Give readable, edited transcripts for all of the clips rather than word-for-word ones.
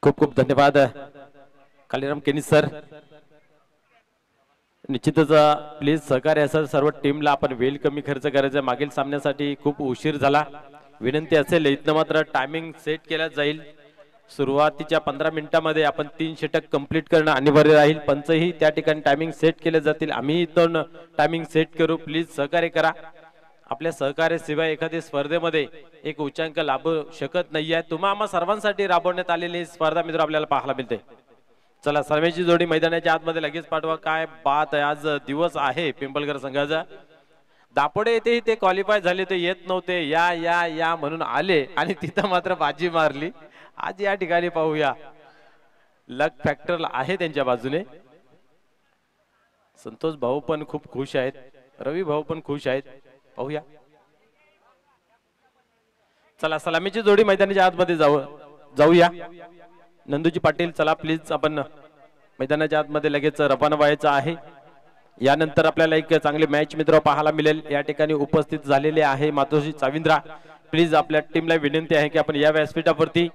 खूप खूप धन्यवाद कालीराम केनी सर. निश्चितच प्लीज सहकार्य असेल सर्व टीमला. आपण वेळ कमी खर्च करायचा. मागील सामन्यासाठी खूप उशीर झाला. विनंती असेल इथनं मात्र टायमिंग सेट केला जाईल. सुरुवातीच्या 15 मिनिटांमध्ये आपण 3 षटक कंप्लीट करणं अनिवार्य राहील. पंचही त्या ठिकाणी टायमिंग सेट केले जातील. आम्ही इथून टायमिंग सेट करू. प्लीज सहकार्य करा. आपल्या सहकार्याशिवाय एखाद्या स्पर्धेमध्ये एक उच्चांक लाभू शकत नाहीये. तुम्हा आम्हा सर्वांसाठी राबवण्यात आलेली स्पर्धा मित्र आपल्याला पाहायला मिळते. चला सर्वेची जोडी मैदानाच्या आतमध्ये लगेच पाठवा. काय बात आहे. आज दिवस आहे पिंपळकर संघाचा. दापोडे येथे ते क्वालिफाय झाले ते येत नव्हते. या या या म्हणून आले आणि तिथं मात्र बाजी मारली. आज या ठिकाणी पाहूया लक फॅक्टर आहे त्यांच्या बाजूने. संतोष भाऊ पण खूप खुश आहेत. रवी भाऊ पण खुश आहेत. पाहूया. चला सलामीची जोडी मैदानाच्या आतमध्ये जाऊया. नंदूजी पाटील चला प्लीज आपण मैदानाच्या आतमध्ये लगेच रवाना व्हायचं आहे. यानंतर आपल्याला एक चांगली मॅच मित्र पाहायला मिळेल. या ठिकाणी उपस्थित झालेले आहे मातोश्री चाविंद्रा. प्लीज आपल्या टीमला विनंती आहे की आपण या व्यासपीठावरती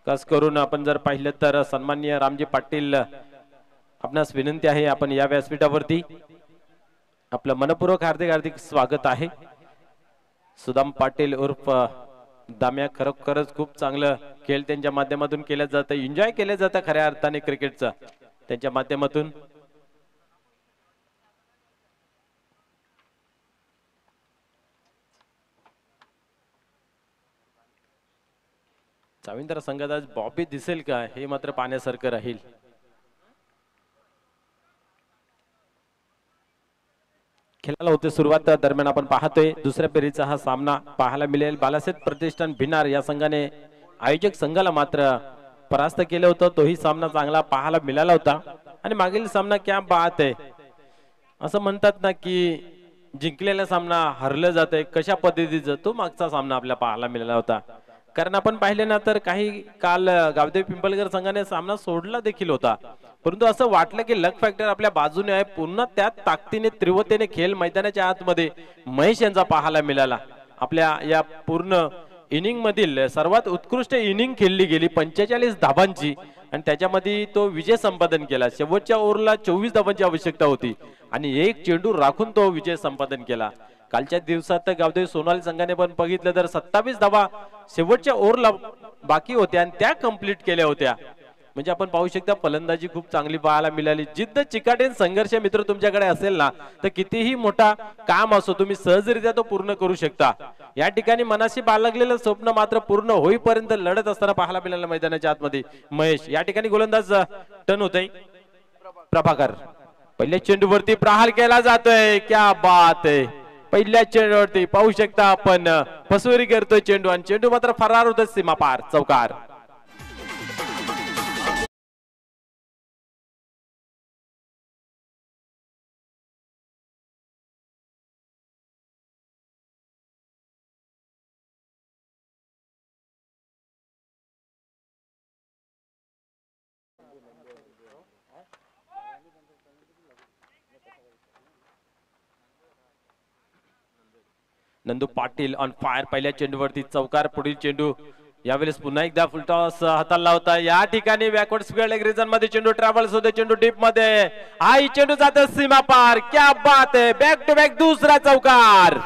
खास करून आपण जर पाहिलं तर सन्माननीय रामजी पाटील आपणास विनंती आहे आपण या व्यासपीठावरती. आपलं मनपूर्वक हार्दिक हार्दिक स्वागत आहे. सुदाम पाटील उर्फ दाम्या खरोखरच खूप चांगलं खेळ त्यांच्या माध्यमातून केलं जातं. एन्जॉय केलं जातं खऱ्या अर्थाने क्रिकेटचा त्यांच्या माध्यमातून. चाविंद्रा संघात आज बॉबी दिसेल का हे मात्र पाहण्यासारखं राहील. खेळाला होते सुरुवात दरम्यान आपण पाहतोय दुसऱ्या फेरीचा हा सामना पाहायला मिळेल. बालासेत प्रतिष्ठान भिनार या संघाने आयोजक संघाला मात्र परास्त केलं होतं. तोही सामना चांगला पाहायला मिळाला होता. आणि मागील सामना क्या बात आहे. असं म्हणतात ना की जिंकलेला सामना हरलं जातंय कशा पद्धतीचं. तो मागचा सामना आपल्याला पाहायला मिळाला होता. कारण आपण पाहिले ना तर काही काल गावदेवी पिंपळकर संघाने सामना सोडला देखील होता. परंतु असं वाटलं की लक फॅक्टर आपल्या बाजूने आहे. पुन्हा त्याच ताकदीने तीव्रतेने खेळ मैदानाच्या आतमध्ये महेश यांचा पाहायला मिळाला. आपल्या या पूर्ण इनिंग मधील सर्वात उत्कृष्ट इनिंग खेळली गेली 45 धाबांची आणि त्याच्यामध्ये तो विजय संपादन केला. शेवटच्या ओव्हरला 24 धाबांची आवश्यकता होती आणि एक चेंडू राखून तो विजय संपादन केला. कालच्या दिवसात गावदेवी सोनाली संघाने पण बघितलं तर 27 धावा शेवटच्या ओव्हरला बाकी होत्या आणि त्या कंप्लीट केल्या होत्या. म्हणजे आपण पाहू शकता फलंदाजी खूप चांगली पाहायला मिळाली. जिद्द चिकाटीन संघर्ष मित्र तुमच्याकडे असेल ना तर कितीही मोठा काम असो तुम्ही सहजरित्या तो पूर्ण करू शकता. या ठिकाणी मनाशी बाळगलेलं स्वप्न मात्र पूर्ण होईपर्यंत लढत असताना पाहायला मिळालं मैदानाच्या आतमध्ये महेश. या ठिकाणी गोलंदाज टर्न होतय प्रभाकर. पहिल्या चेंडूवरती प्रहार केला जातोय. क्या बात आहे. पहिल्या चेंडूवरती पाहू शकता आपण फसवरी करतोय चेंडू आणि चेंडू मात्र फरार होतोय सीमा पार चौकार. Nandu Patil on fire. पहिल्या चेंडूवरती चौकार. पुढील चेंडू यावेळेस पुन्हा एकदा फुलटॉस हाताला होता. या ठिकाणी बॅकवर्ड स्क्वेअर लेग रिजन मध्ये चेंडू ट्रॅव्हल्स होते. चेंडू डीप मध्ये. हा चेंडू जातो सीमा पार. क्या बात आहे. बॅक टू बॅक दुसरा चौकार.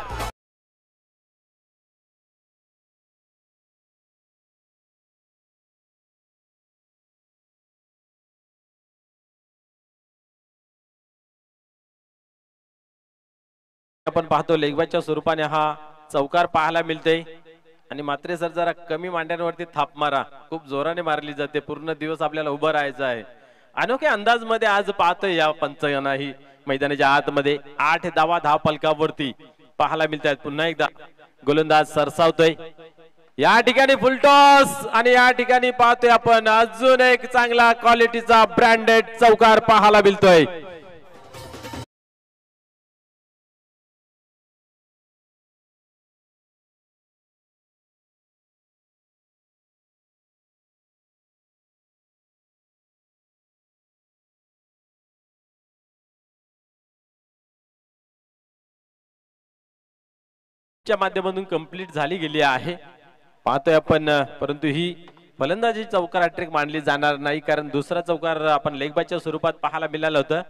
आपण पाहतो लेगबाच्या स्वरूपाने हा चौकार पाहायला मिळते. आणि मात्र सर जरा कमी मांड्यांवरती थाप मारा. खूप जोराने मारली जाते. पूर्ण दिवस आपल्याला उभं राहायचं आहे. अनोख्या अंदाज मध्ये आज पाहतोय या पंचांनाही मैदानाच्या आतमध्ये 8 धावा धाव फलकावरती पाहायला मिळतात. पुन्हा एकदा गोलंदाज सरसावतोय. या ठिकाणी फुलटॉस आणि या ठिकाणी पाहतोय आपण अजून एक चांगला क्वालिटीचा ब्रँडेड चौकार पाहायला मिळतोय. च्या माध्यमातून कंप्लीट झाली गेली आहे पाहतोय आपण. परंतु ही फलंदाजी चौकार हॅट्रिक मानली जाणार नाही, कारण दुसरा चौकार आपण लेगबाच्या स्वरूपात पाहायला मिळालं होतं.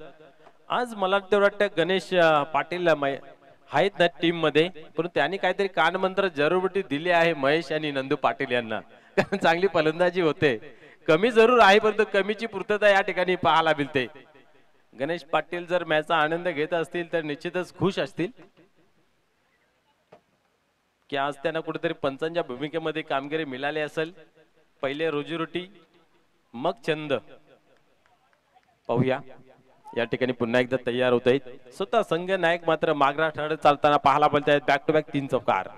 आज मला तेवढं वाटतं गणेश पाटील आहेत ना टीम मध्ये, पण त्यांनी काहीतरी कानमंत्र जरूरबटी दिले आहे महेश आणि नंदू पाटील यांना, कारण चांगली फलंदाजी होते. कमी जरूर आहे, परंतु कमीची पूर्तता या ठिकाणी पाहायला मिळते. गणेश पाटील जर मॅचचा आनंद घेत असतील तर निश्चितच खुश असतील की आज त्यांना कुठेतरी पंचांच्या भूमिकेमध्ये कामगिरी मिळाली असेल. पहिले रोजीरोटी मग छंद. पाहूया या ठिकाणी पुन्हा एकदा तयार होत आहेत. स्वतः संघ नायक मात्र मागरा ठरत चालताना पाहायला मिळत आहेत. बॅक टू बॅक 3 चौकार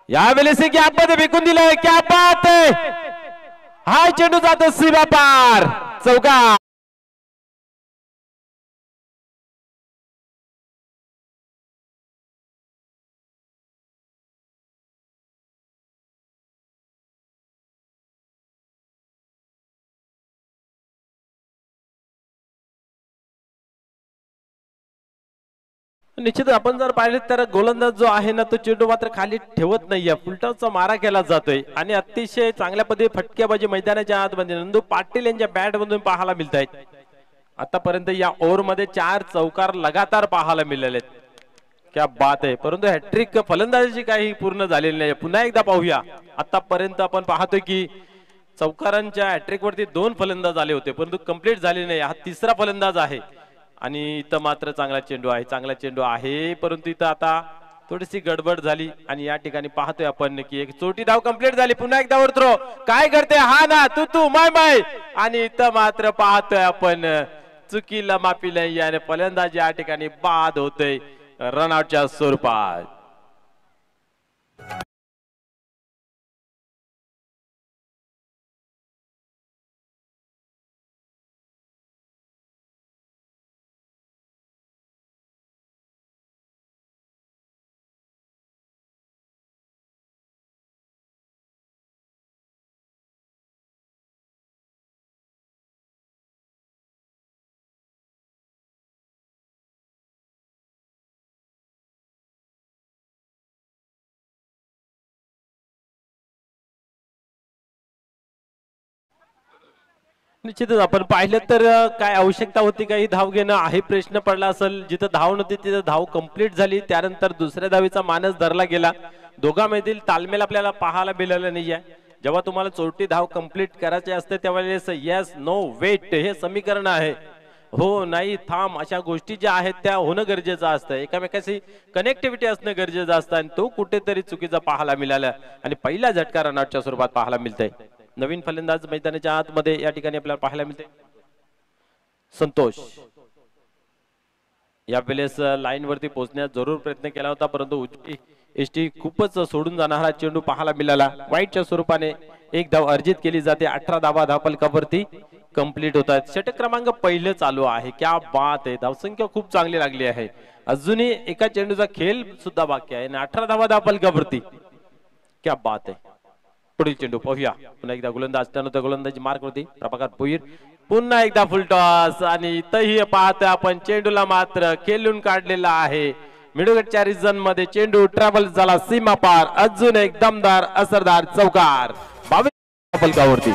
यावेळेस गॅप मध्ये फेकून दिलाय. क्या बात आहे, हा चेंडू जातो सीमा पार. चौकार. निश्चित आपण जर पाहिले तर गोलंदाज जो आहे ना तो चेंडू मात्र खाली ठेवत नाहीये, फुलटॉसचा मारा केला जातोय आणि अतिशय चांगल्या पद्धतीने फटकेबाजी मैदानाच्या आतमध्ये नंदू पाटील यांच्या बॅट मधून पाहायला मिळत आहेत. आतापर्यंत या ओव्हर मध्ये 4 चौकार लगातार पाहायला मिळाले. क्या बात आहे, परंतु हॅट्रिक फलंदाजी काही पूर्ण झालेली नाही. पुन्हा एकदा पाहूया. आतापर्यंत आपण पाहतोय की चौकारांच्या हॅट्रिक वरती 2 फलंदाज आले होते, परंतु कंप्लीट झाले नाही. हा तिसरा फलंदाज आहे आणि इथं मात्र चांगला चेंडू आहे, चांगला चेंडू आहे, परंतु इथं आता थोडीशी गडबड झाली आणि या ठिकाणी पाहतोय आपण की एक छोटी धाव कंप्लीट झाली. पुन्हा एकदा वर थ्रो. काय करते हा ना तू माय माय, आणि इथं मात्र पाहतोय आपण चुकीला माफी नाही आणि फलंदाज या ठिकाणी बाद होतोय रनआउटच्या स्वरूपात. निश्चितच आपण पाहिलं तर काय आवश्यकता होती काही धाव घेणं आहे प्रश्न पडला असेल. जिथं धाव नव्हती तिथं धाव कंप्लीट झाली. त्यानंतर दुसऱ्या धावीचा मानस धरला गेला. दोघांमधील तालमेल आपल्याला पाहायला मिळालं नाहीये. जेव्हा तुम्हाला चोरटी धाव कंप्लीट करायची असते त्यावेळेस येस नो वेट हे समीकरण आहे. हो नाही थांब अशा गोष्टी ज्या आहेत त्या होणं गरजेचं असतं. एकामेकाशी कनेक्टिव्हिटी असणं गरजेचं असतं आणि तो कुठेतरी चुकीचा पाहायला मिळाला आणि पहिला झटका रनआउटच्या स्वरूपात पाहायला मिळतंय. नवीन फलंदाज मैदानाच्या आतमध्ये या ठिकाणी आपल्याला पाहायला मिळते संतोष. यावेळेस लाईन वरती पोहोचण्याचा जरूर प्रयत्न केला होता, परंतु एसटी खूपच सोडून जाणारा चेंडू पाहायला मिळाला. वाईटच्या स्वरूपाने एक धाव अर्जित केली जाते. 18 धावा धावफलकावरती कंप्लीट होतात. षटक क्रमांक पहिले चालू आहे. क्या बात आहे, धावसंख्या खूप चांगली लागली आहे. अजूनही एका चेंडूचा खेळ सुद्धा बाकी आहे आणि 18 धावा धावफलकावरती. क्या बात आहे. पुढील चेंडू पाहूया. पुन्हा एकदा गोलंदाज त्यानंतर गोलंदाजी मार्क होती प्रभाकर भोईर. पुन्हा एकदा फुलटॉस आणि इथंही पाहतोय आपण चेंडूला मात्र खेळून काढलेला आहे. मिडविकेटच्या रिजन मध्ये चेंडू ट्रॅव्हल झाला सीमा पार. अजून एक दमदार असरदार चौकार 22 फलकावरती.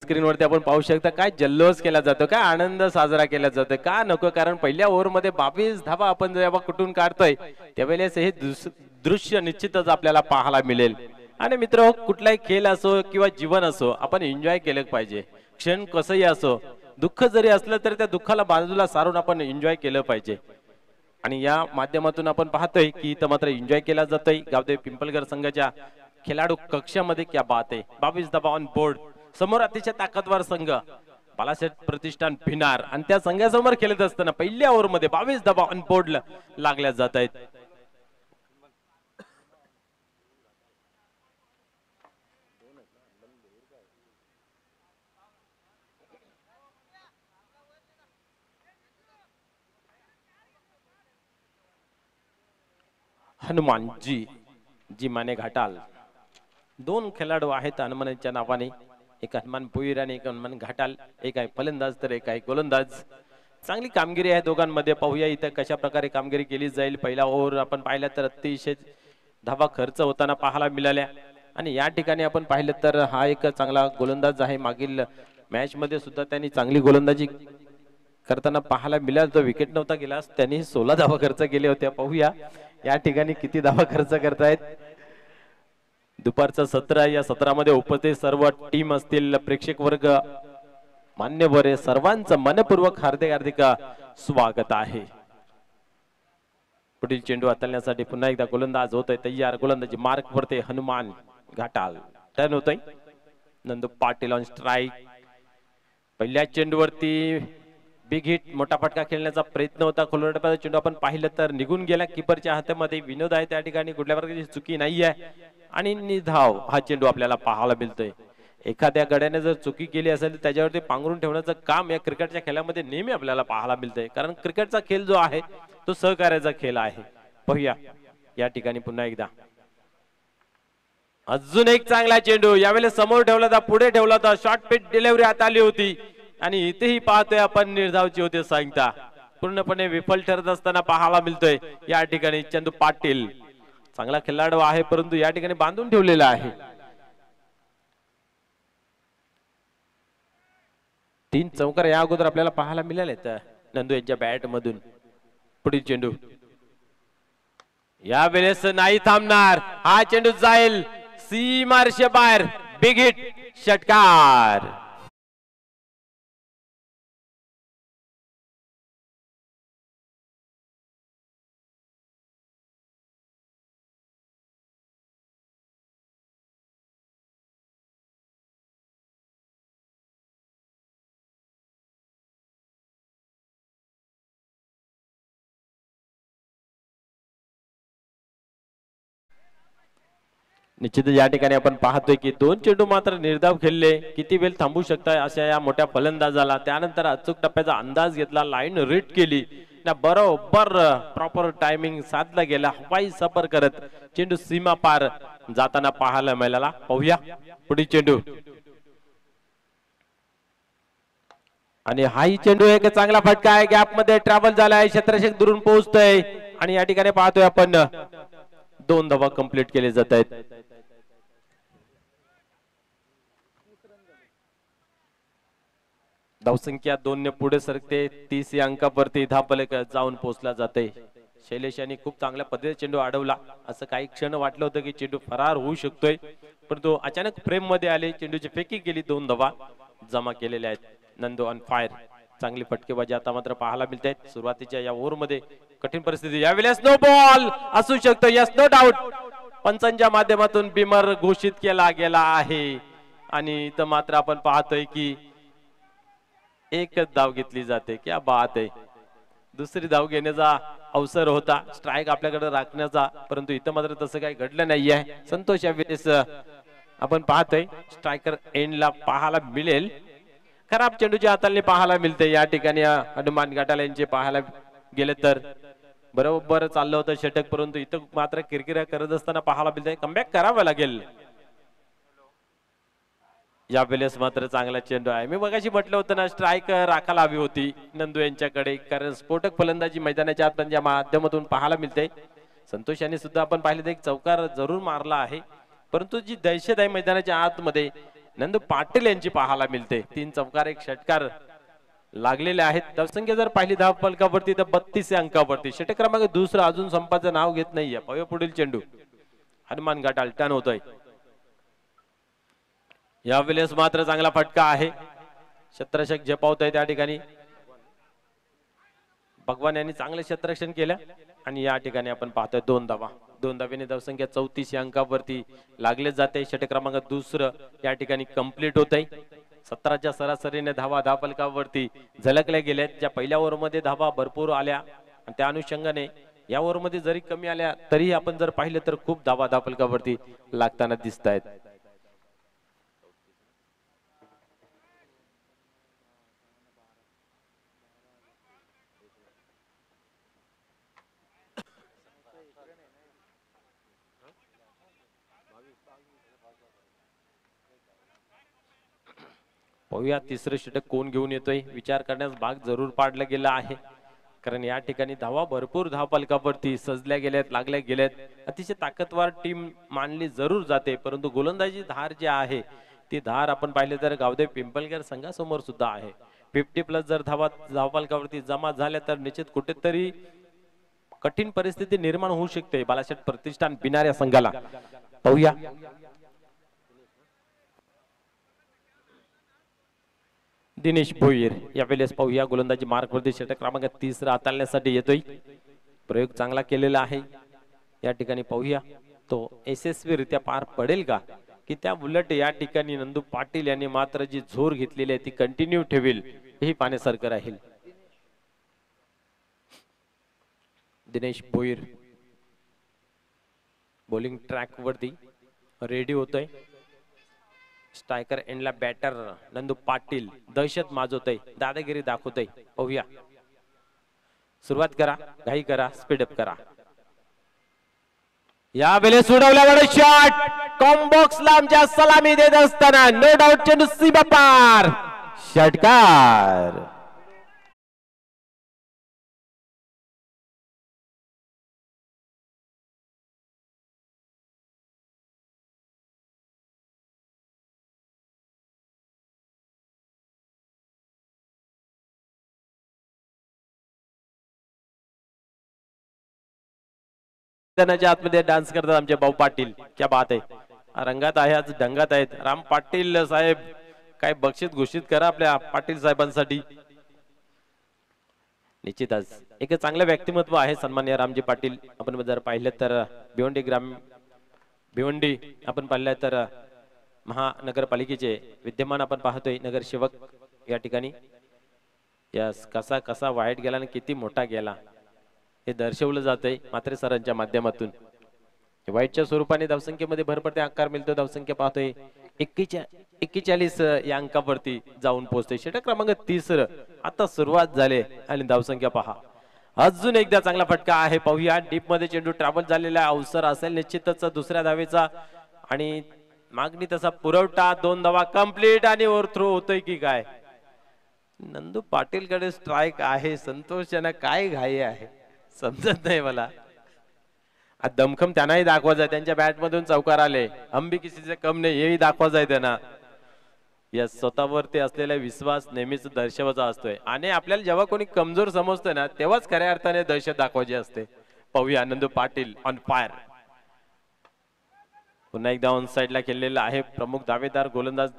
स्क्रीनवरती आपण पाहू शकता काय जल्लोष केला जातो, काय आनंद साजरा केला जातो. का नको, कारण पहिल्या ओव्हर मध्ये 22 धावा आपण जेव्हा कुठून काढतोय त्यावेळेस हे दृश्य निश्चितच आपल्याला पाहायला मिळेल. आणि मित्र कुठलाही खेळ असो किंवा जीवन असो आपण एन्जॉय केलं पाहिजे. क्षण कसंही असो, दुःख जरी असलं तर त्या दुःखाला बाजूला सारून आपण एन्जॉय केलं पाहिजे. आणि या माध्यमातून आपण पाहतोय की इथं मात्र एन्जॉय केला जातोय गावदेवी पिंपळगर संघाच्या खेळाडू कक्षामध्ये. क्या बात आहे, 22 धावा ऑन बोर्ड. समोर अतिशय ताकदवार संघ बालासेठ प्रतिष्ठान भिनार आणि त्या संघासमोर खेळत असताना पहिल्या ओव्हर मध्ये 22 धावा ऑन बोर्ड लागल्या जात आहेत. हनुमानजी जी माने घाटाल दोन खेळाडू आहेत हनुमानच्या नावाने, एक हनुमान भोईर आणि एक हनुमान घाटाल, एक आहे फलंदाज तर एक आहे गोलंदाज. चांगली कामगिरी आहे दोघांमध्ये. पाहूया इथं कशा प्रकारे कामगिरी केली जाईल. पहिला ओव्हर आपण पाहिलं तर अतिशय धावा खर्च होताना पाहायला मिळाल्या आणि या ठिकाणी आपण पाहिलं तर हा एक चांगला गोलंदाज आहे. मागील मॅच मध्ये सुद्धा त्यांनी चांगली गोलंदाजी करताना पाहायला मिळालं. तो विकेट नव्हता गेला, त्यांनी 16 धावा खर्च केले होत्या. पाहूया या ठिकाणी किती धावा खर्च करतायत. दुपारचं सत्र, या सत्रामध्ये उपस्थित सर्व टीम असतील, प्रेक्षक वर्ग, मान्यवर आहे, सर्वांचं मनपूर्वक हार्दिक हार्दिक स्वागत आहे. पुढील चेंडू हाताळण्यासाठी पुन्हा एकदा गोलंदाज होतोय तयार. गोलंदाजी मार्क वरते हनुमान घाटाल. टर्न होतोय. Nandu Patil on strike. पहिल्या चेंडूवरती बिग हिट, मोठा फटका खेळण्याचा प्रयत्न होता. खोलरटप्याचा चेंडू आपण पाहिलं तर निघून गेला किपरच्या हातामध्ये. विनोद आहे त्या ठिकाणी, कुठल्या प्रकारची चुकी नाही आहे आणि निधाव हा चेंडू आपल्याला पाहायला मिळतोय. एखाद्या गड्याने जर चुकी केली असेल तर त्याच्यावरती पांघरून ठेवण्याचं काम या क्रिकेटच्या खेळामध्ये नेहमी आपल्याला पाहायला मिळतंय. कारण क्रिकेटचा खेळ जो आहे तो सहकार्याचा खेळ आहे. पाहूया या ठिकाणी पुन्हा एकदा अजून एक चांगला चेंडू. यावेळेस समोर ठेवला होता, पुढे ठेवला होता, शॉर्ट पिच डिलिव्हरी हात आली होती आणि इथेही पाहतोय आपण निर्धावची होते सांगता पूर्णपणे विफल ठरत असताना पाहायला मिळतोय. या ठिकाणी चंदू पाटील चांगला खेळाडू आहे परंतु या ठिकाणी बांधून ठेवलेला आहे. 3 चौकार या अगोदर आपल्याला पाहायला मिळाले तर नंदू यांच्या बॅट मधून. पुढील चेंडू या वेळेस नाही थांबणार, हा चेंडू जाईल सीमारेषे बाहेर. बिग हिट, षटकार. निश्चितच या ठिकाणी आपण पाहतोय की 2 चेंडू मात्र निर्धाव खेळले. किती वेळ थांबू शकताय अशा या मोठ्या फलंदाजाला. त्यानंतर अचूक टप्प्याचा अंदाज घेतला, लाईन रीड केली, बरोबर प्रॉपर टायमिंग साधला गेला. हवाई सफर करत चेंडू सीमा पार जाताना पाहायला मिळाला. पाहूया पुढील चेंडू आणि हाही चेंडू एक चांगला फटका आहे. गॅप मध्ये ट्रॅव्हल झालाय, क्षेत्ररक्षक दुरून पोहोचतोय आणि या ठिकाणी पाहतोय आपण 2 धावा कंप्लीट केले जात आहेत. धावसंख्या 2 ने पुढे सरकते. 30 या अंकावरती धापलेक जाऊन पोहोचला जाते. शैलेश यांनी खूप चांगल्या पद्धतीने चेंडू अडवला. असं काही क्षण वाटलं होतं की चेंडू फरार होऊ शकतोय परंतु अचानक फ्रेम मध्ये आले, चेंडूची फेकी केली, 2 धावा जमा केलेल्या आहेत. Nandu on fire. चांगली फटकेबाजी आता मात्र पाहायला मिळते. सुरुवातीच्या या ओव्हर मध्ये कठीण परिस्थिती, यावेळेस नो बॉल असू शकतो. Yes, no doubt. पंचांच्या माध्यमातून बिमर घोषित केला गेला आहे आणि इथं मात्र आपण पाहतोय की एकच धाव घेतली जाते. क्या बात आहे. दुसरी धाव घेण्याचा अवसर होता, स्ट्राईक आपल्याकडे राखण्याचा, परंतु इथं मात्र तसं काही घडलं नाहीये. संतोष यावेळेस आपण पाहतोय स्ट्रायकर एंडला पाहायला मिळेल. खराब चेंडूची हाताळणी पाहायला मिळते या ठिकाणी. हनुमान घाटाल यांचे पाहायला गेले तर बरोबर चाललं होतं षटक, परंतु इथं मात्र किरकिरा करत असताना पाहायला मिळते. कमबॅक करावं लागेल. या वेळेस मात्र चांगला चेंडू आहे. मी मगाशी म्हटलं होतं ना, स्ट्राईक राखायला हवी होती नंदू यांच्याकडे, कारण स्फोटक फलंदाजी मैदानाच्या आतमध्ये माध्यमातून पाहायला मिळते. संतोष यांनी सुद्धा आपण पाहिलं एक चौकार जरूर मारला आहे, परंतु जी दहशत आहे मैदानाच्या आतमध्ये नंदू पाटील यांची पाहायला मिळते. 3 चौकार, 1 षटकार लागलेले आहेत. धावसंख्या जर पाहिली धाव फलकावरती तर 32 अंकावरती. षटक क्रमांक दुसरा अजून संपाचं नाव घेत नाहीये. पाहूया पुढील चेंडू. हनुमान घाटाल टर्न होतोय. यावेळेस मात्र चांगला फटका आहे. क्षेत्ररक्षक झेपावत आहे त्या ठिकाणी. भगवान यांनी चांगले क्षेत्ररक्षण केलं आणि या ठिकाणी आपण पाहतोय 2 धावा. 2 धावेने धावसंख्या 34 या अंकावरती लागले जाते. षटक क्रमांक दुसरं या ठिकाणी कंप्लीट होत आहे. 17च्या सरासरीने धावा धावफलकावरती झलकल्या गेल्यात. ज्या पहिल्या ओव्हर मध्ये धावा भरपूर आल्या आणि त्या अनुषंगाने या ओव्हर मध्ये जरी कमी आल्या तरी आपण जर पाहिलं तर खूप धावा धावफलकावरती लागताना दिसत आहेत. पाहूया तिसरं षटक कोण घेऊन येतोय, विचार करण्यास भाग जरूर पाडला गेला आहे, कारण या ठिकाणी धावा भरपूर धावफलकावरती सजल्या गेल्यात, लागल्या गेल्यात. अतिशय ताकदवार टीम मानली जरूर जाते, परंतु गोलंदाजी धार जी आहे ती धार आपण पाहिले तर गावदेव पिंपळकर संघासमोर सुद्धा आहे. 50+ जर धावा धावफलकावरती जमा झाल्या तर निश्चित कुठेतरी कठीण परिस्थिती निर्माण होऊ शकते बालाशेठ प्रतिष्ठान बिनार या संघाला. पाहूया दिनेश भोईर यावेळेस पाहूया गोलंदाजी मार्कवरती षटक क्रमांक 30 हाताळण्यासाठी येतोय. प्रयोग चांगला केलेला आहे या ठिकाणी. पाहूया तो यशस्वीरित्या पार पडेल का, की त्या उलट या ठिकाणी नंदू पाटील यांनी मात्र जी झोर घेतलेली आहे ती कंटिन्यू ठेवेल, हे पाहण्यासारखं राहील. दिनेश भोईर बॉलिंग ट्रॅक वरती रेडी होतोय. स्ट्रायकर एंडला बॅटर नंदू पाटील दहशत माजवतोय, दादागिरी दाखवतोय. पाहूया सुरुवात करा, घाई करा, स्पीडअप करा. या वेळेस उडवल्यावर शॉट कॉम्बॉक्स लांबच्या सलामी देत असताना नो डाऊट चेंडू सीमा पार, षटकार. आतमध्ये डान्स करतात आमचे भाऊ पाटील, क्या बात आहे. रंगात आहे आज, ढंगात आहेत. राम पाटील साहेब काय बक्षीस घोषित करा आपल्या पाटील साहेबांसाठी. निश्चितच एक चांगलं व्यक्तिमत्व आहे सन्माननीय रामजी पाटील. आपण जर पाहिलं तर भिवंडी आपण पाहिलं तर महानगरपालिकेचे विद्यमान आपण पाहतोय नगरसेवक या ठिकाणी. यस, कसा कसा वाईट गेला आणि किती मोठा गेला हे दर्शवलं जातंय मात्रे सरांच्या माध्यमातून. वाईटच्या स्वरूपाने धावसंख्येमध्ये भर पडते, आकार मिळतो. धावसंख्या पाहतोय 41 या अंकावरती जाऊन पोहोचते. षटक क्रमांक 30 आता सुरुवात झाली आणि धावसंख्या पहा. अजून एकदा चांगला फटका आहे. पाहूया डीप मध्ये चेंडू ट्रॅव्हल झालेला अवसर असेल निश्चितच दुसऱ्या धावेचा, आणि मागणी तसा पुरवठा. 2 धावा कंप्लीट आणि ओव्हर थ्रो होतोय की काय. नंदू पाटील कडे स्ट्राइक आहे, संतोष यांना काय घाई आहे समजत नाही मला. दमखम त्यांनाही दाखवायचा आहे, त्यांच्या बॅट मधून चौकार आले, हम भी किसी से कम नाही हेही दाखवायचं आहे त्यांना. या स्वतःवरती असलेला विश्वास नेहमीच दर्शवायचा असतोय, आणि आपल्याला जेव्हा कोणी कमजोर समजतोय ना तेव्हाच खऱ्या अर्थाने दहशत दाखवायची असते. पाहूया नंदू पाटील ऑन फायर. पुन्हा एकदा ऑन साइडला खेळलेला आहे प्रमुख दावेदार गोलंदाज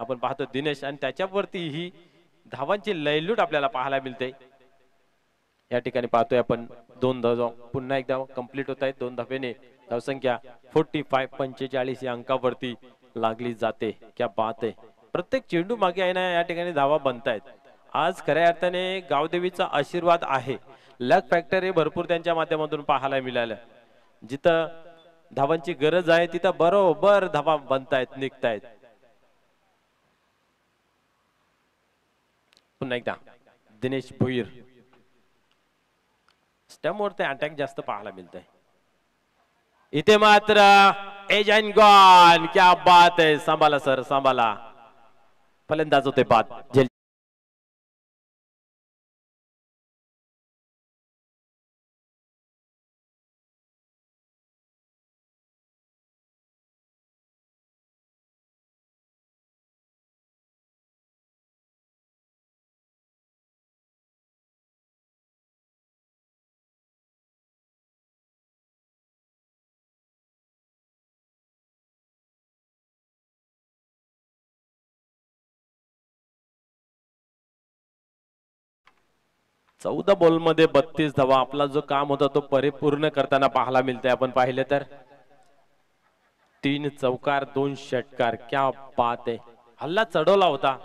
आपण पाहतो दिनेश, आणि त्याच्यावरती ही धावांची लयलूट आपल्याला पाहायला मिळते. या ठिकाणी पाहतोय आपण 2 धावा पुन्हा एकदा कंप्लीट होत आहेत. 2 धावेने धावसंख्या 45 या अंकावरती लागली जाते. क्या बात आहे. प्रत्येक चेंडू मागे आहे ना या ठिकाणी धावा बनतायत. आज खऱ्या अर्थाने गावदेवीचा आशीर्वाद आहे. लक फॅक्टर हे भरपूर त्यांच्या माध्यमातून पाहायला मिळालं. जिथं धावांची गरज आहे तिथं बरोबर धावा बनतायत, निघतायत. पुन्हा एकदा दिनेश भोईर. स्टंपवरती अटॅक जास्त पाहायला मिळतंय. इथे मात्र एज अँड गॉन. क्या बात आहे. सांभाळा सर, सांभाळा. फलंदाज होते बाद. चौदा बॉल मध्ये 32 धावा. आपला जो काम होता तो परिपूर्ण करताना पाहायला मिळते. आपण पाहिले तर 3 चौकार 2 षटकार. क्या बात आहे. हल्ला चढवला होता.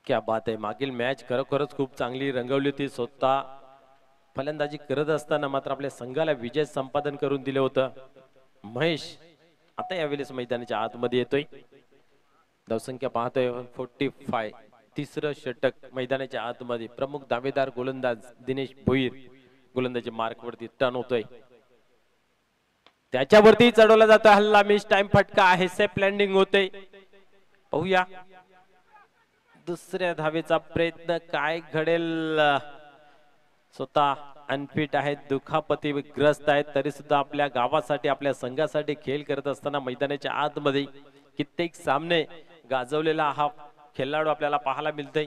क्या बात आहे. मागील मॅच खरोखरच खूप चांगली रंगवली होती. स्वतः फलंदाजी करत असताना मात्र आपल्या संघाला विजय संपादन करून दिले होतं. महेश आता यावेळेस मैदानाच्या आतमध्ये येतोय. धावसंख्या पाहतोय 45. तिसरं षटक मैदानाच्या आतमध्ये. प्रमुख दावेदार गोलंदाज दिनेश भोईर गोलंदाजी मार्क वरती टर्न होतोय. त्याच्यावरती चढवला जातो हल्ला. मिस टाइम फटका आहे. सेफ लँडिंग होते. पाहूया दुसऱ्या धावेचा प्रयत्न काय घडेल. स्वतः अनफिट आहेत, दुखापतीग्रस्त आहेत, तरी सुद्धा आपल्या गावासाठी आपल्या संघासाठी खेळ करत असताना मैदानाच्या आतमध्ये कित्येक सामने गाजवलेला हा खेळाडू आपल्याला पाहायला मिळतोय.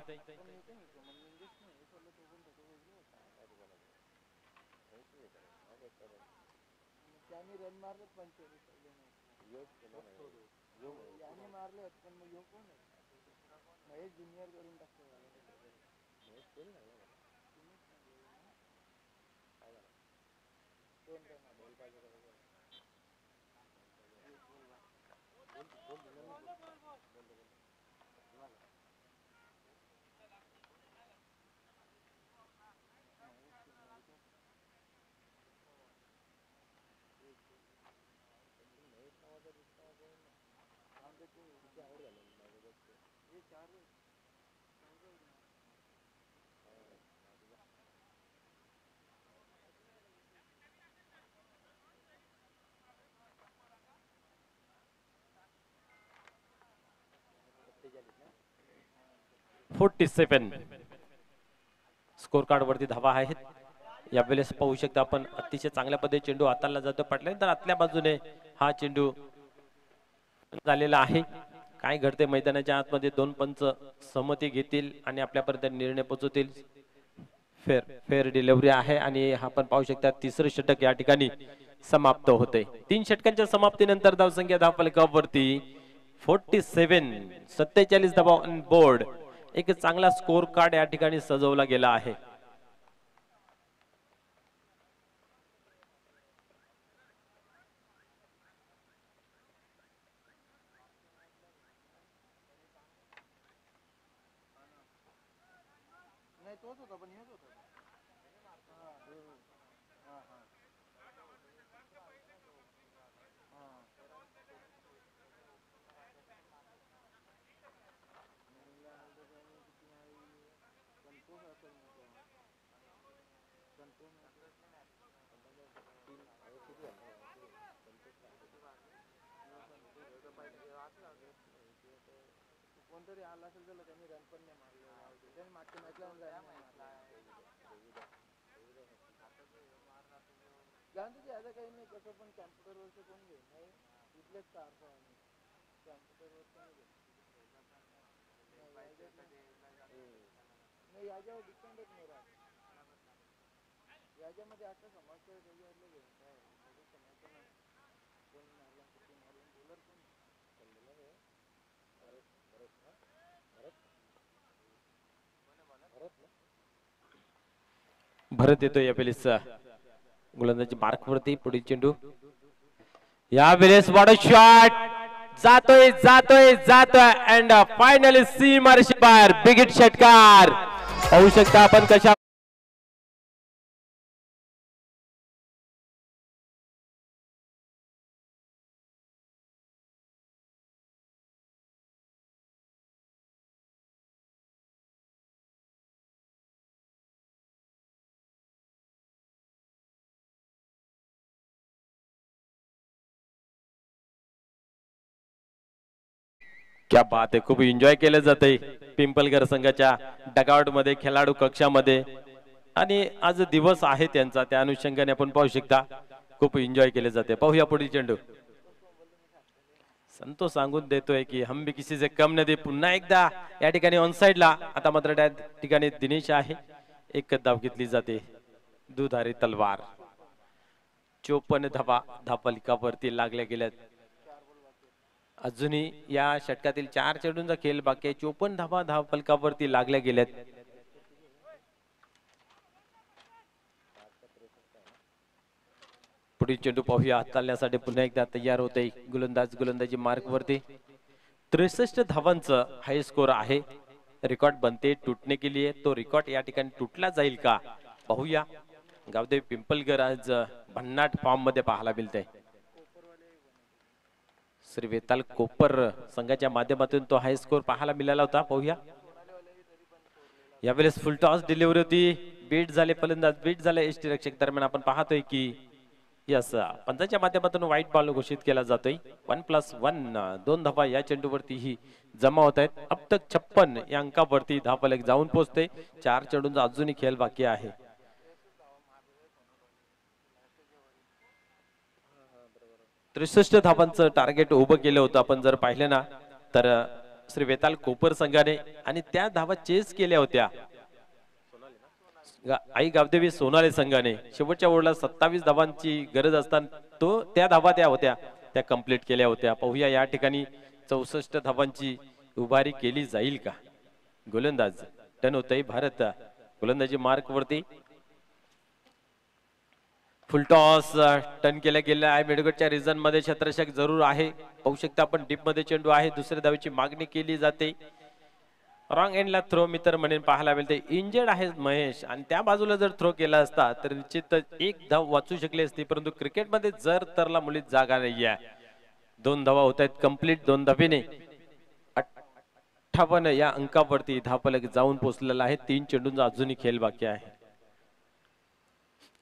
स्कोर कार्ड वरती धावा आहेत. यावेळेस पाहू शकता आपण अतिशय चांगल्या पद्धतीने चेंडू हाताळला जातो. पाटल्यानंतर आतल्या बाजूने हा चेंडू झालेला आहे. काय घडते मैदानाच्या आतमध्ये. दोन पंच सहमती घेतील आणि आपल्यापर्यंत निर्णय पोहोचवतील. फेअर डिलिव्हरी आहे आणि आपण पाहू शकता तिसरं षटक या ठिकाणी समाप्त होते. 3 षटकांच्या समाप्तीनंतर धावसंख्या धावफलकावरती 47 धावा ऑन बोर्ड. एक चांगला स्कोर कार्ड या ठिकाणी सजवला गेला आहे. कोणतरी आला असेल तर त्यांनी रन पण नाही मारले. त्यांनी मागच्या मॅचला जानतो की आता काही नाही कसं पण कॅम्प्युटरवरचं कोण घेईल नाही. इथलेच स्टार्स आहे आम्ही कॅम्प्युटरवरचं नाही याच्यावर डिपेंडच नाही राहत. याच्यामध्ये आता समजतं त्याच्यावरलं घेऊन काय समजतं ना. कोण मारला किती मारला बॉलर कोण भरत येतो यावेळेस गोलंदाजी मार्क वरती. पुढील चेंडू यावेळेस वॉट शॉट जातोय जातोय जातोय अँड फायनली सीमारेषे बाहेर. बिग षटकार पाहू शकता आपण कशा क्या बात आहे. खूप एन्जॉय केलं जाते पिंपलगर संघाच्या डगआउट मध्ये खेळाडू कक्षामध्ये आणि आज दिवस आहे त्यांचा. त्या अनुषंगाने आपण पाहू शकता खूप एन्जॉय केले जाते. पाहूया पुढील चेंडू. संतोष सांगून देतोय की हम भी किसी से कम नाही. पुन्हा एकदा या ठिकाणी ऑन साइडला. आता मात्र त्या ठिकाणी दिनेश आहे. एक धाव घेतली जाते. दुधारी तलवार. 54 धावा धावफलकावरती लागल्या गेल्यात. अजूनही या षटकातील 4 चेंडूंचा खेळ बाकी आहे. 54 धावा धावफलकावरती लागल्या गेल्यात. पुढील चेंडू पाहूया. हाताळण्यासाठी पुन्हा एकदा तयार होते गोलंदाजी मार्क वरती. 63 धावांचं हाय स्कोर आहे. रिकॉर्ड बनते टूटने के लिए. तो रिकॉर्ड या ठिकाणी तुटला जाईल का पाहूया. गावदेव पिंपलगर आज भन्नाट फॉर्म मध्ये पाहायला मिळते. श्री वेताल कोपर संघाच्या माध्यमातून तो हाय स्कोर पाहायला मिळाला होता. पाहूया यावेळेस फुल टॉस डिलिव्हरी होती. बीट झाले फलंदाज, बीट झाले एसटी रक्षक. दरम्यान आपण पाहतोय की यस पंचाच्या माध्यमातून व्हाईट बॉल घोषित केला जातोय. 1+1 2 धावा या चेंडूवरती ही जमा होत आहेत. अब तक 56 या अंकावरती धावफलक जाऊन पोहोचते. 4 चेंडूंचा अजूनही खेळ बाकी आहे. 63 धावांचं टार्गेट उभं केलं होतं आपण जर पाहिलं ना तर श्री वेताल कोपर संघाने, आणि त्या धावा चेस केल्या होत्या आई गावदेवी सोनाले संघाने. शेवटच्या ओव्हरला 27 धावांची गरज असताना त्या धावा त्या होत्या त्या कंप्लीट केल्या होत्या. पाहूया या ठिकाणी 64 धावांची उभारी केली जाईल का. गोलंदाज टर्न होतय भारत. गोलंदाजी मार्क वरती फुल टॉस टर्न केला गेला आहे. मेडगडच्या रिझन मध्ये क्षेत्ररक्षक जरूर आहे. पाहू शकता आपण डीप मध्ये चेंडू आहे. दुसऱ्या धावेची मागणी केली जाते. रॉंग एंडला थ्रो मी तर म्हणेन पाहायला मिळते. इंजर्ड आहे महेश, आणि त्या बाजूला जर थ्रो केला असता तर निश्चितच एक धाव वाचू शकली असती. परंतु क्रिकेटमध्ये जर तरला मुलीत जागा नाही आहे. 2 धावा होत आहेत कंप्लीट 2 धावेने. 58 या अंकावरती धावफलक जाऊन पोहोचलेला आहे. 3 चेंडूंचा अजूनही खेळ बाकी आहे.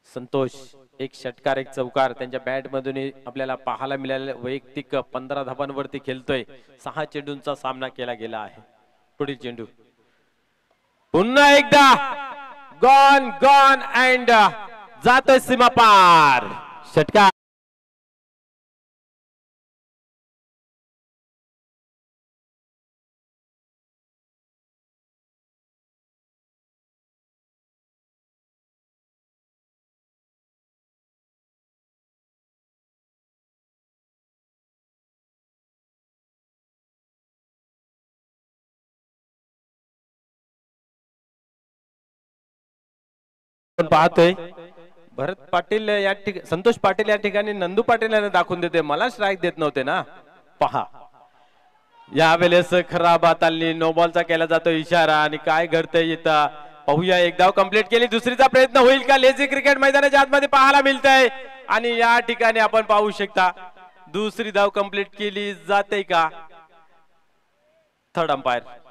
संतोष एक षटकार एक चौकार त्यांच्या बॅट मधून आपल्याला पाहायला मिळाले. वैयक्तिक 15 धावांवरती खेळतोय. 6 चेंडूंचा सामना केला गेला आहे. पुढील चेंडू पुन्हा एकदा गॉन गॉन अँड जातोय सीमा पार. षटकार पाहतोय. भरत पाटील या ठिकाणी, संतोष पाटील या ठिकाणी नंदू पाटील यांना दाखवून देते. मला स्ट्राईक देत नव्हते ना. पहा यावेळेस खराब हातांनी नो बॉलचा केला जातो इशारा. आणि काय घडतंय इथं पाहूया. एक धाव कंप्लीट केली. दुसरीचा प्रयत्न होईल का. लेझी क्रिकेट मैदानाच्या आतमध्ये पाहायला मिळतंय. आणि या ठिकाणी आपण पाहू शकता दुसरी धाव कंप्लीट केली जाते का. Third umpire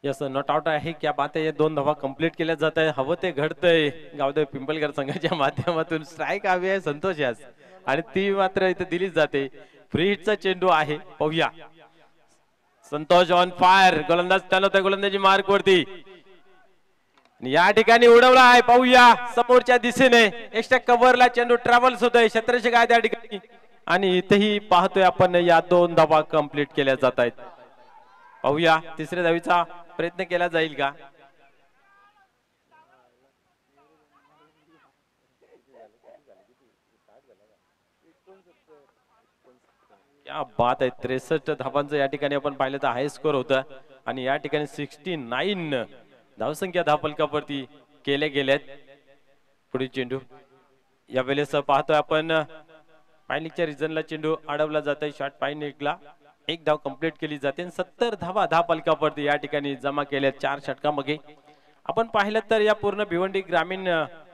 yes not out आहे. क्या बात आहे. 2 धावा कंप्लीट केल्या जात आहे. हवं ते घडतंय. गावदेव पिंपलकर संघाच्या माध्यमातून स्ट्राईक हवी आहे संतोष यास, आणि ती मात्र इथे दिलीच जाते. फ्री हिटचा चेंडू आहे. पाहूया संतोष ऑन फायर. गोलंदाज टर्न होतोय गोलंदाजी मार्क वरती. या ठिकाणी उडवला आहे. पाहूया समोरच्या दिशेने एक्स्ट्रा कव्हरला चेंडू ट्रॅव्हल्स होतोय. क्षेत्ररक्षक आहे त्या ठिकाणी, आणि इथेही पाहतोय आपण या 2 धावा कंप्लीट केल्या जात आहेत. पाहूया तिसऱ्या धावीचा प्रयत्न केला जाईल का. क्या बात आहे. 63 धावांचं या ठिकाणी आपण पाहिलं तर हाय स्कोर होतं, आणि या ठिकाणी 69 धावसंख्या धावफलकावरती केले गेलेत. पुढील चेंडू यावेळेस पाहतोय आपण पायनिकच्या रिजनला चेंडू अडवला जात आहे. शॉट पायनिकला एक धाव कंप्लीट केली जाते. 70 धावा फलकावरती या ठिकाणी जमा केल्या 4 षटकांमध्ये. आपण पाहिलं तर या पूर्ण भिवंडी ग्रामीण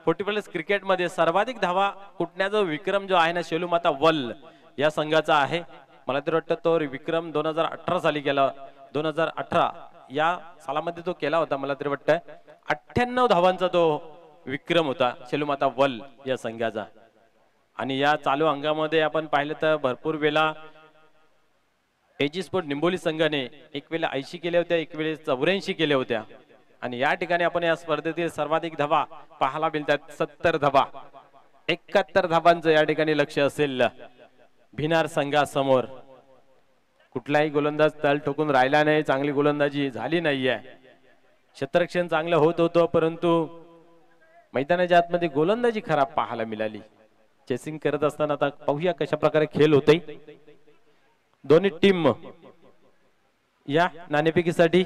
40+ क्रिकेट मध्ये सर्वाधिक धावा कुटण्याचा विक्रम जो आहे ना शेलूमाता वल या संघाचा आहे. मला तर वाटतं तो विक्रम 2018 साली केला. 2018 या सालामध्ये तो केला होता. मला तरी वाटतं 98 धावांचा तो विक्रम होता शेलूमाता वल या संघाचा. आणि या चालू अंगामध्ये आपण पाहिलं तर भरपूर वेळा एजी स्पोर्ट निंबोली संघाने एक वेळेला 80 केल्या होत्या, एक वेळेस 84 केल्या होत्या. आणि या ठिकाणी आपण या स्पर्धेतील सर्वाधिक धावा पाहायला मिळतात 70 धावा. 71 धावांचं या ठिकाणी लक्ष असेल भिनार संघासमोर. कुठलाही गोलंदाज तल ठोकून राहिला नाही, चांगली गोलंदाजी झाली नाहीये. क्षेत्ररक्षण चांगलं होत होतं परंतु मैदानाच्या आतमध्ये गोलंदाजी खराब पाहायला मिळाली. चेसिंग करत असताना आता पाहूया कशा प्रकारे खेळ होते. दोन्ही टीम या नाणेफेकीसाठी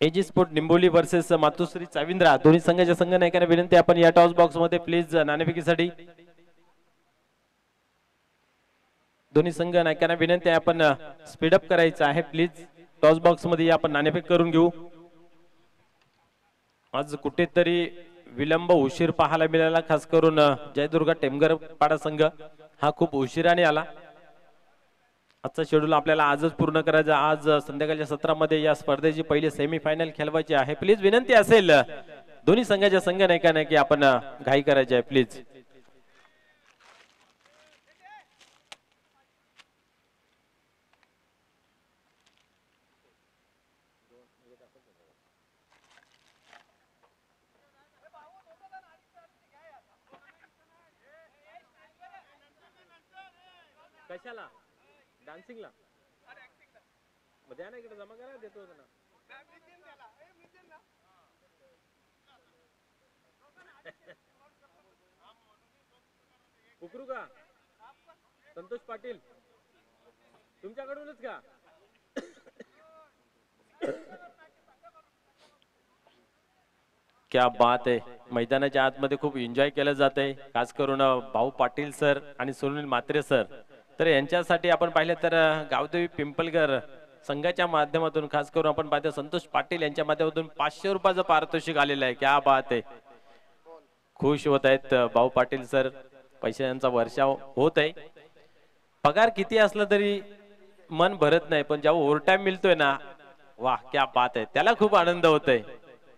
एजी स्पोर्ट निंबोली वर्सेस मातोश्री चाविंद्रा दोन्ही संघाच्या संघ नायकांना विनंती आपण या टॉस बॉक्स मध्ये प्लीज नाणेफेकीसाठी दोन्ही संघ नायकांना विनंती आहे आपण स्पीडअप करायचं आहे. प्लीज टॉस बॉक्स मध्ये आपण नाणेफेक करून घेऊ. आज कुठेतरी विलंब उशीर पाहायला मिळाला. खास करून जयदुर्गा टेमगर पाडा संघ हा खूप उशिराने आला. आजचा शेड्यूल आपल्याला आजच पूर्ण करायचा. आज संध्याकाळच्या सत्रामध्ये या स्पर्धेची पहिली सेमीफायनल खेळवायची आहे. प्लीज विनंती असेल दोन्ही संघाच्या संघ नायकांना की आपण घाई करायची आहे. प्लीज कशाला डान्सिंगला द्या ना इकडे जमा करा देतो ना. उकरू का संतोष पाटील तुमच्याकडूनच का? क्या बात आहे. मैदानाच्या आतमध्ये खूप एन्जॉय केलं जात आहे. खास करून भाऊ पाटील सर आणि सुनील म्हात्रे सर तर यांच्यासाठी आपण पाहिलं तर गावदेवी पिंपलगर संघाच्या माध्यमातून खास करून आपण पाहतो संतोष पाटील यांच्या माध्यमातून 500 रुपयाचं पारितोषिक आलेलं आहे. क्या बात आहे. खुश होत आहेत भाऊ पाटील सर. पैशांचा वर्षाव होत आहे. पगार किती असला तरी मन भरत नाही पण जेव्हा ओव्हर टाइम मिळतोय ना वाह क्या बात आहे त्याला खूप आनंद होतोय.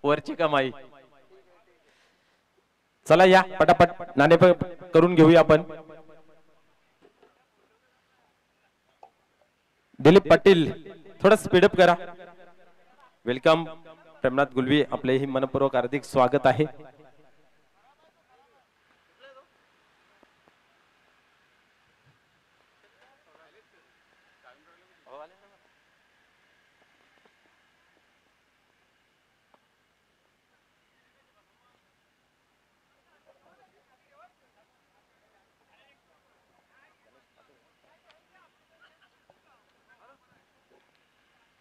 वरची कमाई. चला या पटापट नाणेफेक करून घेऊया आपण. दिलीप पाटील थोडा स्पीडअप करा. वेलकम प्रेमनाथ गुलवी आपलेही मनपूर्वक हार्दिक स्वागत आहे.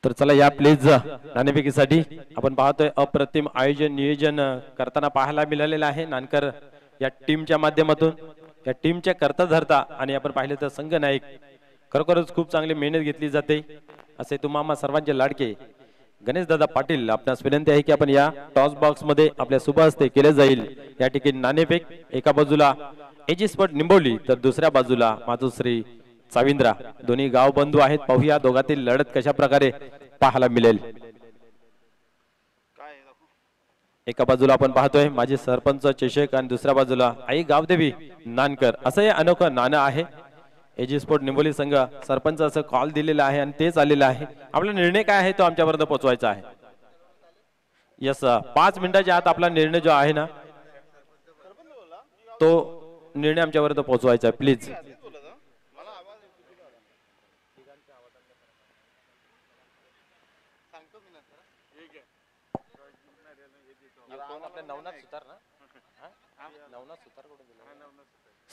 तर चला या प्लीज नाणेफेकीसाठी आपण पाहतोय अप्रतिम आयोजन नियोजन करताना पाहायला मिळालेलं आहे नानकर या टीमच्या माध्यमातून. या टीमच्या करता धरता आणि आपण पाहिलं तर संघ नायक खरोखरच खूप चांगली मेहनत घेतली जाते. असे तुम्हा सर्वांचे लाडके गणेश दादा पाटील आपणास विनंती आहे की आपण या टॉस बॉक्स मध्ये आपल्या शुभ हस्ते केले जाईल या ठिकाणी नाणेफेक. एका बाजूला एजी स्पोर्ट निंबोली तर दुसऱ्या बाजूला मातोश्री चाविंद्रा दोन्ही गाव बंधू आहेत. पाहूया दोघातील लढत कशा प्रकारे पाहायला मिळेल. एका बाजूला आपण पाहतोय माजी सरपंच चषक आणि दुसऱ्या बाजूला आई गावदेवी नानकर असं हे अनोखं नाणं आहे. एजी स्पोर्ट निंबोली संघ सरपंच असं कॉल दिलेला आहे आणि तेच आलेलं आहे. आपला निर्णय काय आहे तो आमच्यापर्यंत पोहोचवायचा आहे. यस 5 मिनिटाच्या आत आपला निर्णय जो आहे ना तो निर्णय आमच्यापर्यंत पोहोचवायचा आहे. प्लीज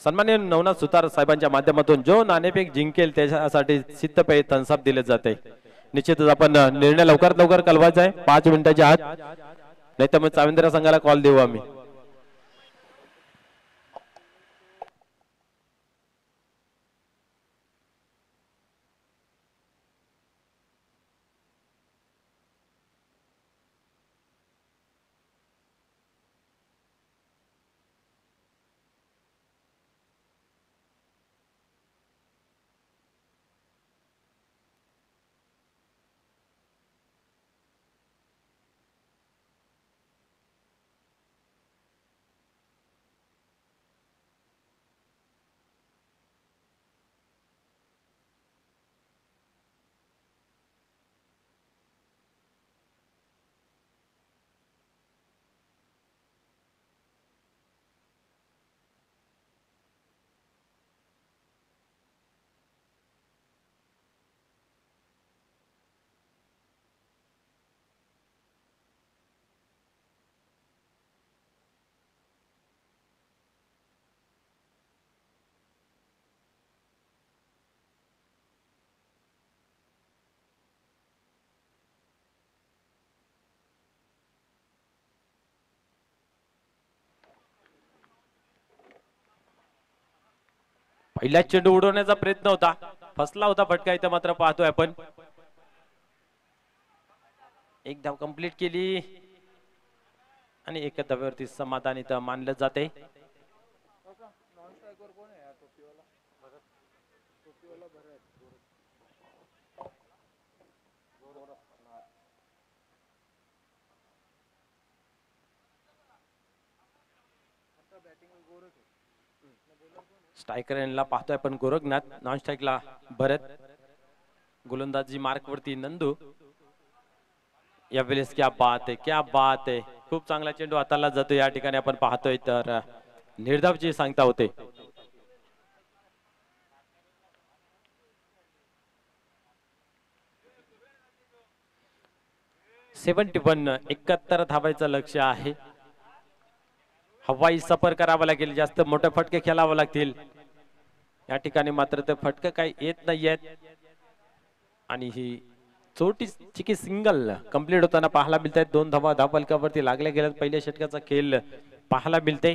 सन्माननीय नवनाथ सुतार साहेबांच्या माध्यमातून जो नाणेफेक जिंकेल त्याच्यासाठी सिद्धपेय थन्सअप दिले जाते. निश्चितच आपण निर्णय लवकरात लवकर कळवायचा आहे 5 मिनिटाच्या आत नाही तर मग चाविंद्रा संघाला कॉल देऊ आम्ही. पहिला चेंडू उडवण्याचा प्रयत्न होता, फसला होता फटका. इथं मात्र पाहतोय आपण एक धाव कंप्लीट केली आणि एका धाव्यावरती समाधान इथं मानलं जाते. नॉन स्ट्रायकर कोण आहे टोपीवाला? भरत. टोपीवाला भरत. आता बॅटिंग गोरख आहे. स्ट्रायकर यांना पाहतोय आपण गोरखनाथ, नॉन स्ट्राईकला भरत, गोलंदाजी मार्क वरती नंदू. यावेळेस क्या बात आहे, क्या बात आहे, खूप चांगला चेंडू हाताला जातो. या ठिकाणी आपण पाहतोय तर निर्धावची सांगता होते. 71 धावायचं लक्ष्य आहे. हवाई सफर करावा लागेल, जास्त मोठे फटके खेळावे लागतील. या ठिकाणी मात्र ते फटके काही येत नाहीयेत आणि ही छोटी चिकी सिंगल कंप्लीट होताना पाहायला मिळत आहेत. 2 धावा धावफलकावरती लागल्या गेल्यात. पहिल्या षटकाचा खेळ पाहायला मिळते.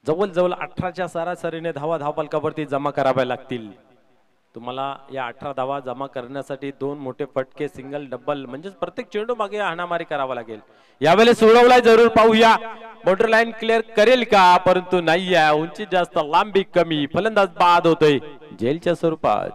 जवळ 18च्या सरासरीने धावा धावफलकावरती जमा कराव्या लागतील. तुम्हाला या 18 धावा जमा करण्यासाठी 2 मोठे फटके, सिंगल, डबल म्हणजेच प्रत्येक चेंडू मागे हाणामारी करावा लागेल. यावेळेस सोडवलाय, जरूर पाहूया बॉर्डर लाईन क्लिअर करेल का, परंतु नाही आहे. उंची जास्त, लांबी कमी, फलंदाज बाद होतोय जेलच्या स्वरूपात.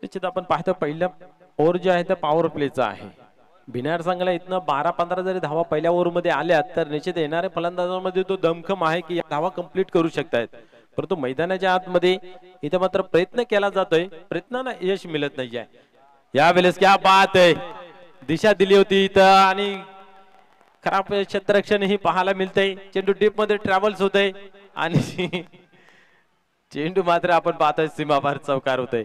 निश्चित आपण पाहतो पहिल्या ओव्हर जे आहे ते पॉवर प्लेचा आहे. भिनार संघाला इथनं 12-15 जरी धावा पहिल्या ओव्हर मध्ये आल्या तर निश्चित येणाऱ्या फलंदाजांमध्ये तो दमखम आहे की या धावा कंप्लीट करू शकतायत. परंतु मैदानाच्या आतमध्ये इथे मात्र प्रयत्न केला जातोय, प्रयत्नांना यश मिळत नाहीये. यावेळेस क्या बात आहे, दिशा दिली होती इथं आणि खराब क्षेत्ररक्षण ही पाहायला मिळतंय. चेंडू डीप मध्ये ट्रॅव्हल्स होतय आणि चेंडू मात्र आपण पाहतोय सीमापार चौकार होतोय.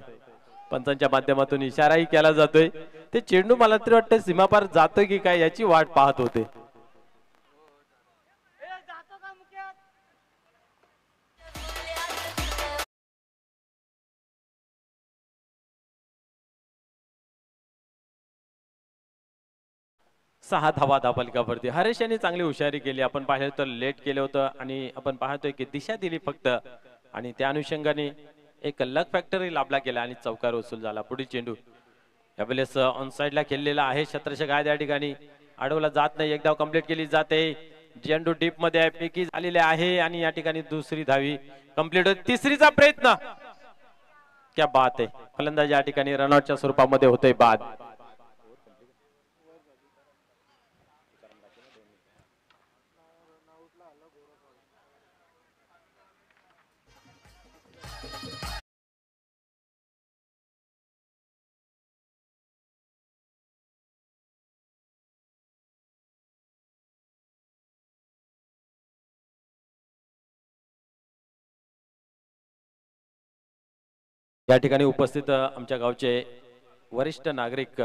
पंचांच्या माध्यमातून इशाराही केला जातोय. ते चेंडू मला तरी वाटतं सीमापार जातोय की काय याची वाट पाहत होते. सहा धावा धावफलकावरती हरेश यांनी चांगली हुशारी केली. आपण पाहिलं तर लेट केलं होतं आणि आपण पाहतोय की दिशा दिली फक्त आणि त्या अनुषंगाने एक लक फॅक्टरी लाभला गेला आणि चौकार वसूल झाला. पुढील चेंडू यावेळेस ऑन साइडला खेळलेला आहे. शत्रशक आहे त्या ठिकाणी, अडवला जात नाही. एक धाव कंप्लीट केली जाते. चेंडू डीप मध्ये आहे, पैकी झालेले आहे आणि या ठिकाणी दुसरी धावी कंप्लीट होते. तिसरीचा प्रयत्न, क्या बात आहे, फलंदाज या ठिकाणी रनआउटच्या स्वरूपामध्ये होतोय बाद. या ठिकाणी उपस्थित आमच्या गावचे वरिष्ठ नागरिक,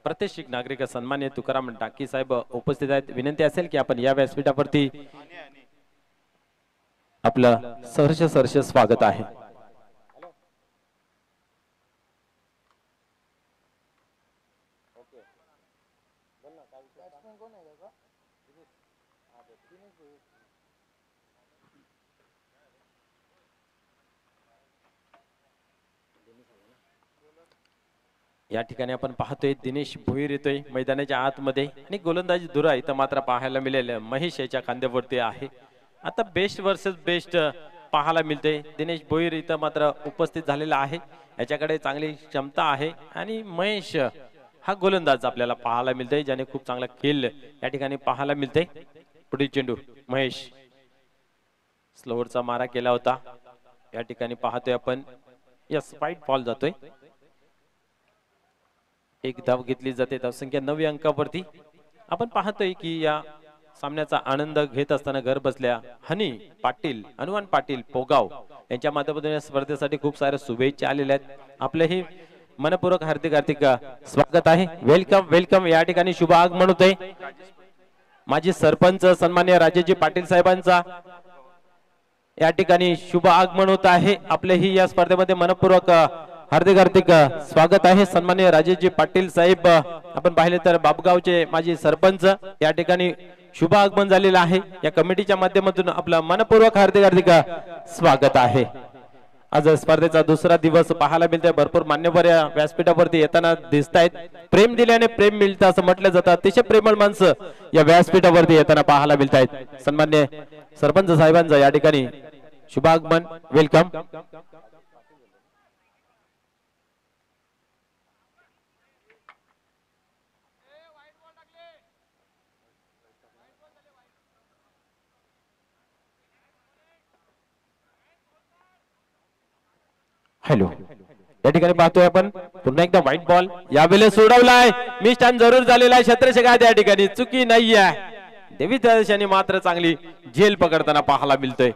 प्रतिष्ठित नागरिक सन्मान्य तुकाराम टाकी साहेब उपस्थित आहेत. विनंती असेल की आपण या व्यासपीठावरती आपलं सहर्ष स्वागत आहे. या ठिकाणी आपण पाहतोय दिनेश भोईर येतोय मैदानाच्या आतमध्ये आणि गोलंदाजी धुरा इथं मात्र पाहायला मिळेल महेश याच्या खांद्यावरती आहे. आता बेस्ट वर्सेस बेस्ट पाहायला मिळते. दिनेश भोईर इथं मात्र उपस्थित झालेला आहे, याच्याकडे चांगली क्षमता आहे आणि महेश हा गोलंदाज आपल्याला पाहायला मिळतोय ज्याने खूप चांगला खेळ या ठिकाणी पाहायला मिळते. पुढील चेंडू महेश स्लोअरचा मारा केला होता. या ठिकाणी पाहतोय आपण यस वाईट बॉल जातोय. एक धाव घेतली जाते. धावसंख्या 9 अंकावरती. आपण पाहतोय की या सामन्याचा आनंद घेत असताना घर बसल्या हनी पाटील हनुमान पाटील पोगाव यांच्या माध्यमातून या स्पर्धेसाठी खूप साऱ्या शुभेच्छा आलेल्या आहेत. आपलेही मनपूर्वक हार्दिक हार्दिक स्वागत आहे. Welcome welcome. या ठिकाणी शुभ आगमन होते माजी सरपंच सन्मान्य राजेजी पाटील साहेबांचा या ठिकाणी शुभ आगमन होत आहे. आपलेही या स्पर्धेमध्ये मनपूर्वक हार्दिक हार्दिक स्वागत आहे. सन्मान्य राजेजी पाटील साहेब आपण पाहिले तर बाबगावचे माजी सरपंच या ठिकाणी शुभ आगमन झालेलं आहे. या कमिटीच्या माध्यमातून आपलं मनपूर्वक हार्दिक हार्दिक स्वागत आहे. आज स्पर्धेचा दुसरा दिवस पाहायला मिळतोय. भरपूर मान्यवर या व्यासपीठावरती येताना दिसत आहेत. प्रेम दिल्याने प्रेम मिळतं असं म्हटलं जातं. अतिशय प्रेमळ माणसं या व्यासपीठावरती येताना पाहायला मिळत आहेत. सन्मान्य सरपंच साहेबांचं या ठिकाणी शुभ आगमन. वेलकम. हॅलो. या ठिकाणी पाहतोय आपण पुन्हा एकदा व्हाईट बॉल यावेळेस सोडवलाय. मिस्टान जरूर झालेला आहे. क्षेत्ररक्षक या ठिकाणी चुकी नाहीये. देवी दर्शनी मात्र चांगली झेल पकडताना पाहायला मिळतोय.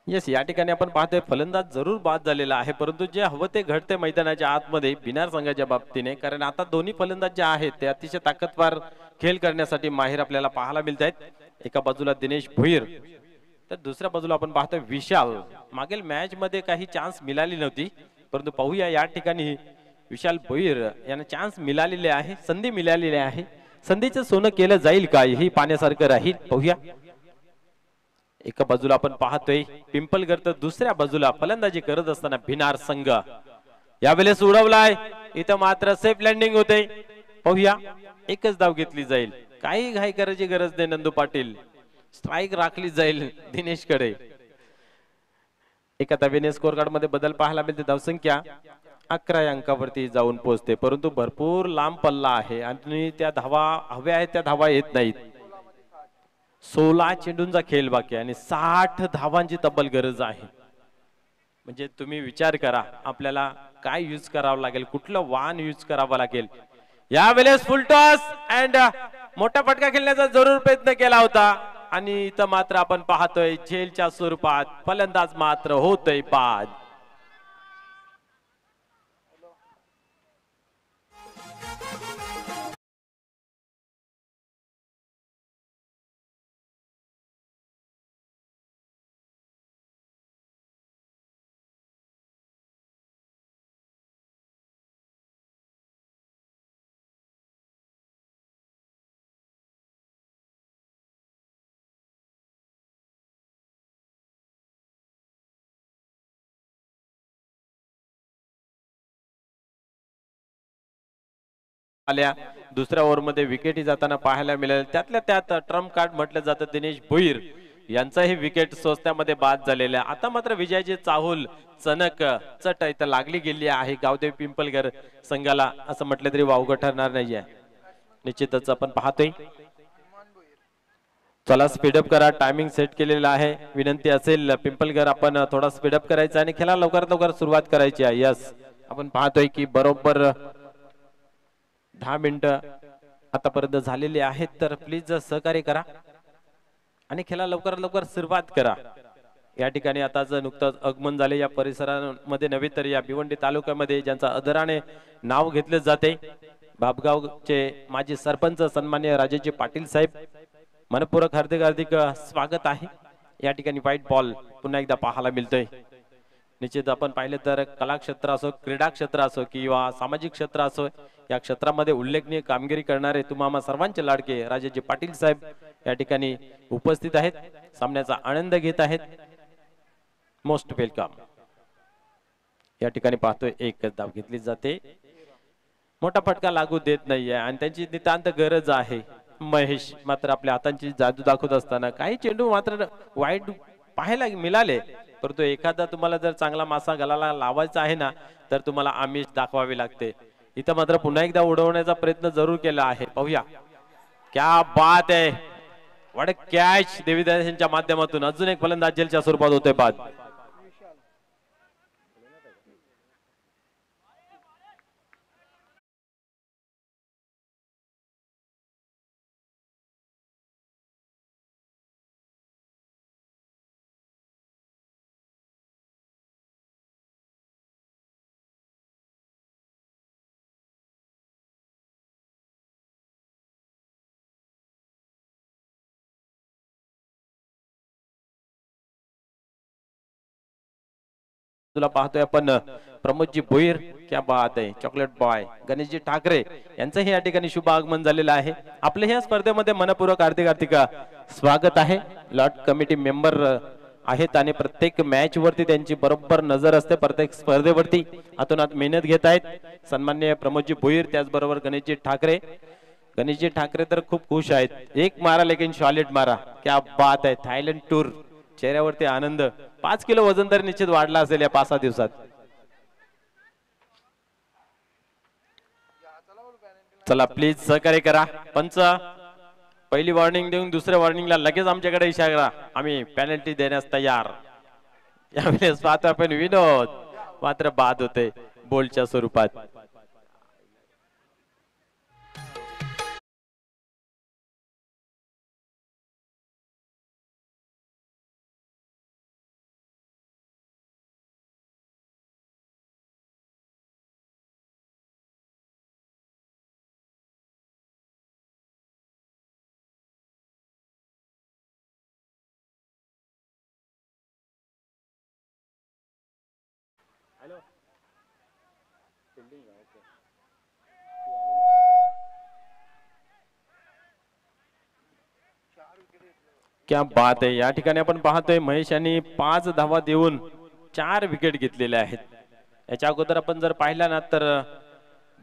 येस. या ठिकाणी आपण पाहतोय फलंदाज जरूर बाद झालेला आहे. परंतु जे हवं ते घडते मैदानाच्या आतमध्ये बिनार संघाच्या बाबतीने. कारण आता दोन्ही फलंदाज जे आहेत ते अतिशय ताकदवार खेळ करण्यासाठी माहिर आपल्याला पाहायला मिळत आहेत. एका बाजूला दिनेश भोईर तर दुसऱ्या बाजूला आपण पाहतोय विशाल. मागील मॅच मध्ये काही चान्स मिळाली नव्हती. परंतु पाहूया या ठिकाणी विशाल भोईर यांना चान्स मिळालेले आहे. संधी मिळालेली आहे. संधीचं सोनं केलं जाईल का ही पाहण्यासारखं राहील. पाहूया. एका बाजूला आपण पाहतोय पिंपलगर तर दुसऱ्या बाजूला फलंदाजी करत असताना भिनार संघ यावेळेस उडवलाय. इथं मात्र सेफ लँडिंग होते. पाहूया. एकच धाव घेतली जाईल. काही घाई करायची गरज नाही. नंदू पाटील स्ट्राईक राखली जाईल दिनेश कडे. एका धावेने स्कोर कार्ड मध्ये बदल पाहायला मिळते. धावसंख्या 11 अंकावरती जाऊन पोहोचते. परंतु भरपूर लांब पल्ला आहे आणि त्या धावा हव्या आहेत त्या धावा येत नाहीत. 16 चेंडूंचा खेळ बाकी आणि 60 धावांची तब्बल गरज आहे. म्हणजे तुम्ही विचार करा आपल्याला काय यूज करावं लागेल. कुठलं वाहन यूज करावं लागेल. यावेळेस फुल टॉस अँड मोठा फटका खेळण्याचा जरूर प्रयत्न केला होता आणि इथं मात्र आपण पाहतोय झेलच्या स्वरूपात फलंदाज मात्र होतोय बाद. आल्या. दुसऱ्या ओव्हर मध्ये विकेटी जाताना पाहायला मिळेल. त्यातल्या त्यात ट्रम्प कार्ड म्हटलं जातं दिनेश भोईर यांचाही विकेट स्वस्त्यामध्ये बाद झालेला आहे. आता मात्र विजयाची चाहूल चणक चट इथं लागली गेली आहे गावदेव पिंपलगर संघाला असं म्हटलं तरी वावगं ठरणार नाहीये. निश्चितच आपण पाहतोय. चला स्पीडअप करा. टायमिंग सेट केलेला आहे. विनंती असेल पिंपलगर आपण थोडा स्पीडअप करायचा आणि खेळा लवकरात लवकर सुरुवात करायची आहे. यस. आपण पाहतोय की बरोबर 10 मिनिटं आतापर्यंत झालेली आहेत. तर प्लीज सहकार्य करा आणि खेळा लवकरात लवकर सुरुवात करा. या ठिकाणी आता जर नुकतंच आगमन झाले या परिसरामध्ये नव्हे तर या भिवंडी तालुक्यामध्ये ज्यांचा आदराने नाव घेतले जाते बाबगावचे माजी सरपंच सन्मान्य राजेजी पाटील साहेब मनपूर्वक हार्दिक हार्दिक स्वागत आहे. या ठिकाणी व्हाईट बॉल पुन्हा एकदा पाहायला मिळतोय. निश्चित आपण पाहिलं तर कला क्षेत्र असो क्रीडा क्षेत्र असो किंवा सामाजिक क्षेत्र असो या क्षेत्रामध्ये उल्लेखनीय कामगिरी करणारे तुम्हा सर्वांचे लाडके राजेजी पाटील साहेब या ठिकाणी उपस्थित आहेत. सामन्याचा आनंद घेत आहेत. Most welcome. या ठिकाणी पाहतोय एक धाव घेतली जाते. मोठा फटका लागू देत नाहीये आणि त्यांची नितांत गरज आहे. महेश मात्र आपल्या हातांची जादू दाखवत असताना काही चेंडू मात्र वाईट पाहायला मिळाले, परंतु एखादा तुम्हाला जर चांगला मासा गलाला लावायचा आहे ना, तर तुम्हाला आमिष दाखवावी लागते. इथं मात्र पुन्हा एकदा उडवण्याचा प्रयत्न जरूर केला आहे. पाहूया, क्या बात आहे, व्हाट अ कॅच देवीदास यांच्या माध्यमातून. अजून एक फलंदाज जेलच्या स्वरूपात होते बाद. विशाल तुला पाहतोय आपण प्रमोदजी भोईर, क्या बात आहे, चॉकलेट बॉय गणेशजी ठाकरे यांचं या ठिकाणी शुभ आगमन झालेलं आहे. आपल्या ह्या स्पर्धेमध्ये मनपूर्वक हार्दिक स्वागत आहे. लॉट कमिटी मेंबर आहेत आणि प्रत्येक मॅच वरती त्यांची बरोबर नजर असते, प्रत्येक स्पर्धेवरती हातोनात मेहनत घेत आहेत. सन्माननीय प्रमोदजी भोईर, त्याचबरोबर गणेशजी ठाकरे. गणेशजी ठाकरे तर खूप खुश आहेत. एक मारा लेकिन सॉलिड मारा, क्या बात आहे. थायलंड टूर, चेहऱ्यावरती आनंद. 5 किलो वजन तरी निश्चित वाढला असेल या 5-6 दिवसात. चला प्लीज सहकार्य करा. पंच पहिली वॉर्निंग देऊन दुसऱ्या वॉर्निंगला लगेच आमच्याकडे इशारा, आम्ही पेनल्टी देण्यास तयार. यावेळेस पाहतो आपण विनोद मात्र बाद होते बोलच्या स्वरूपात. क्या बात आहे. या ठिकाणी आपण पाहतोय महेश यांनी 5 धावा देऊन 4 विकेट घेतलेले आहेत. याच्या अगोदर आपण जर पाहिला ना, तर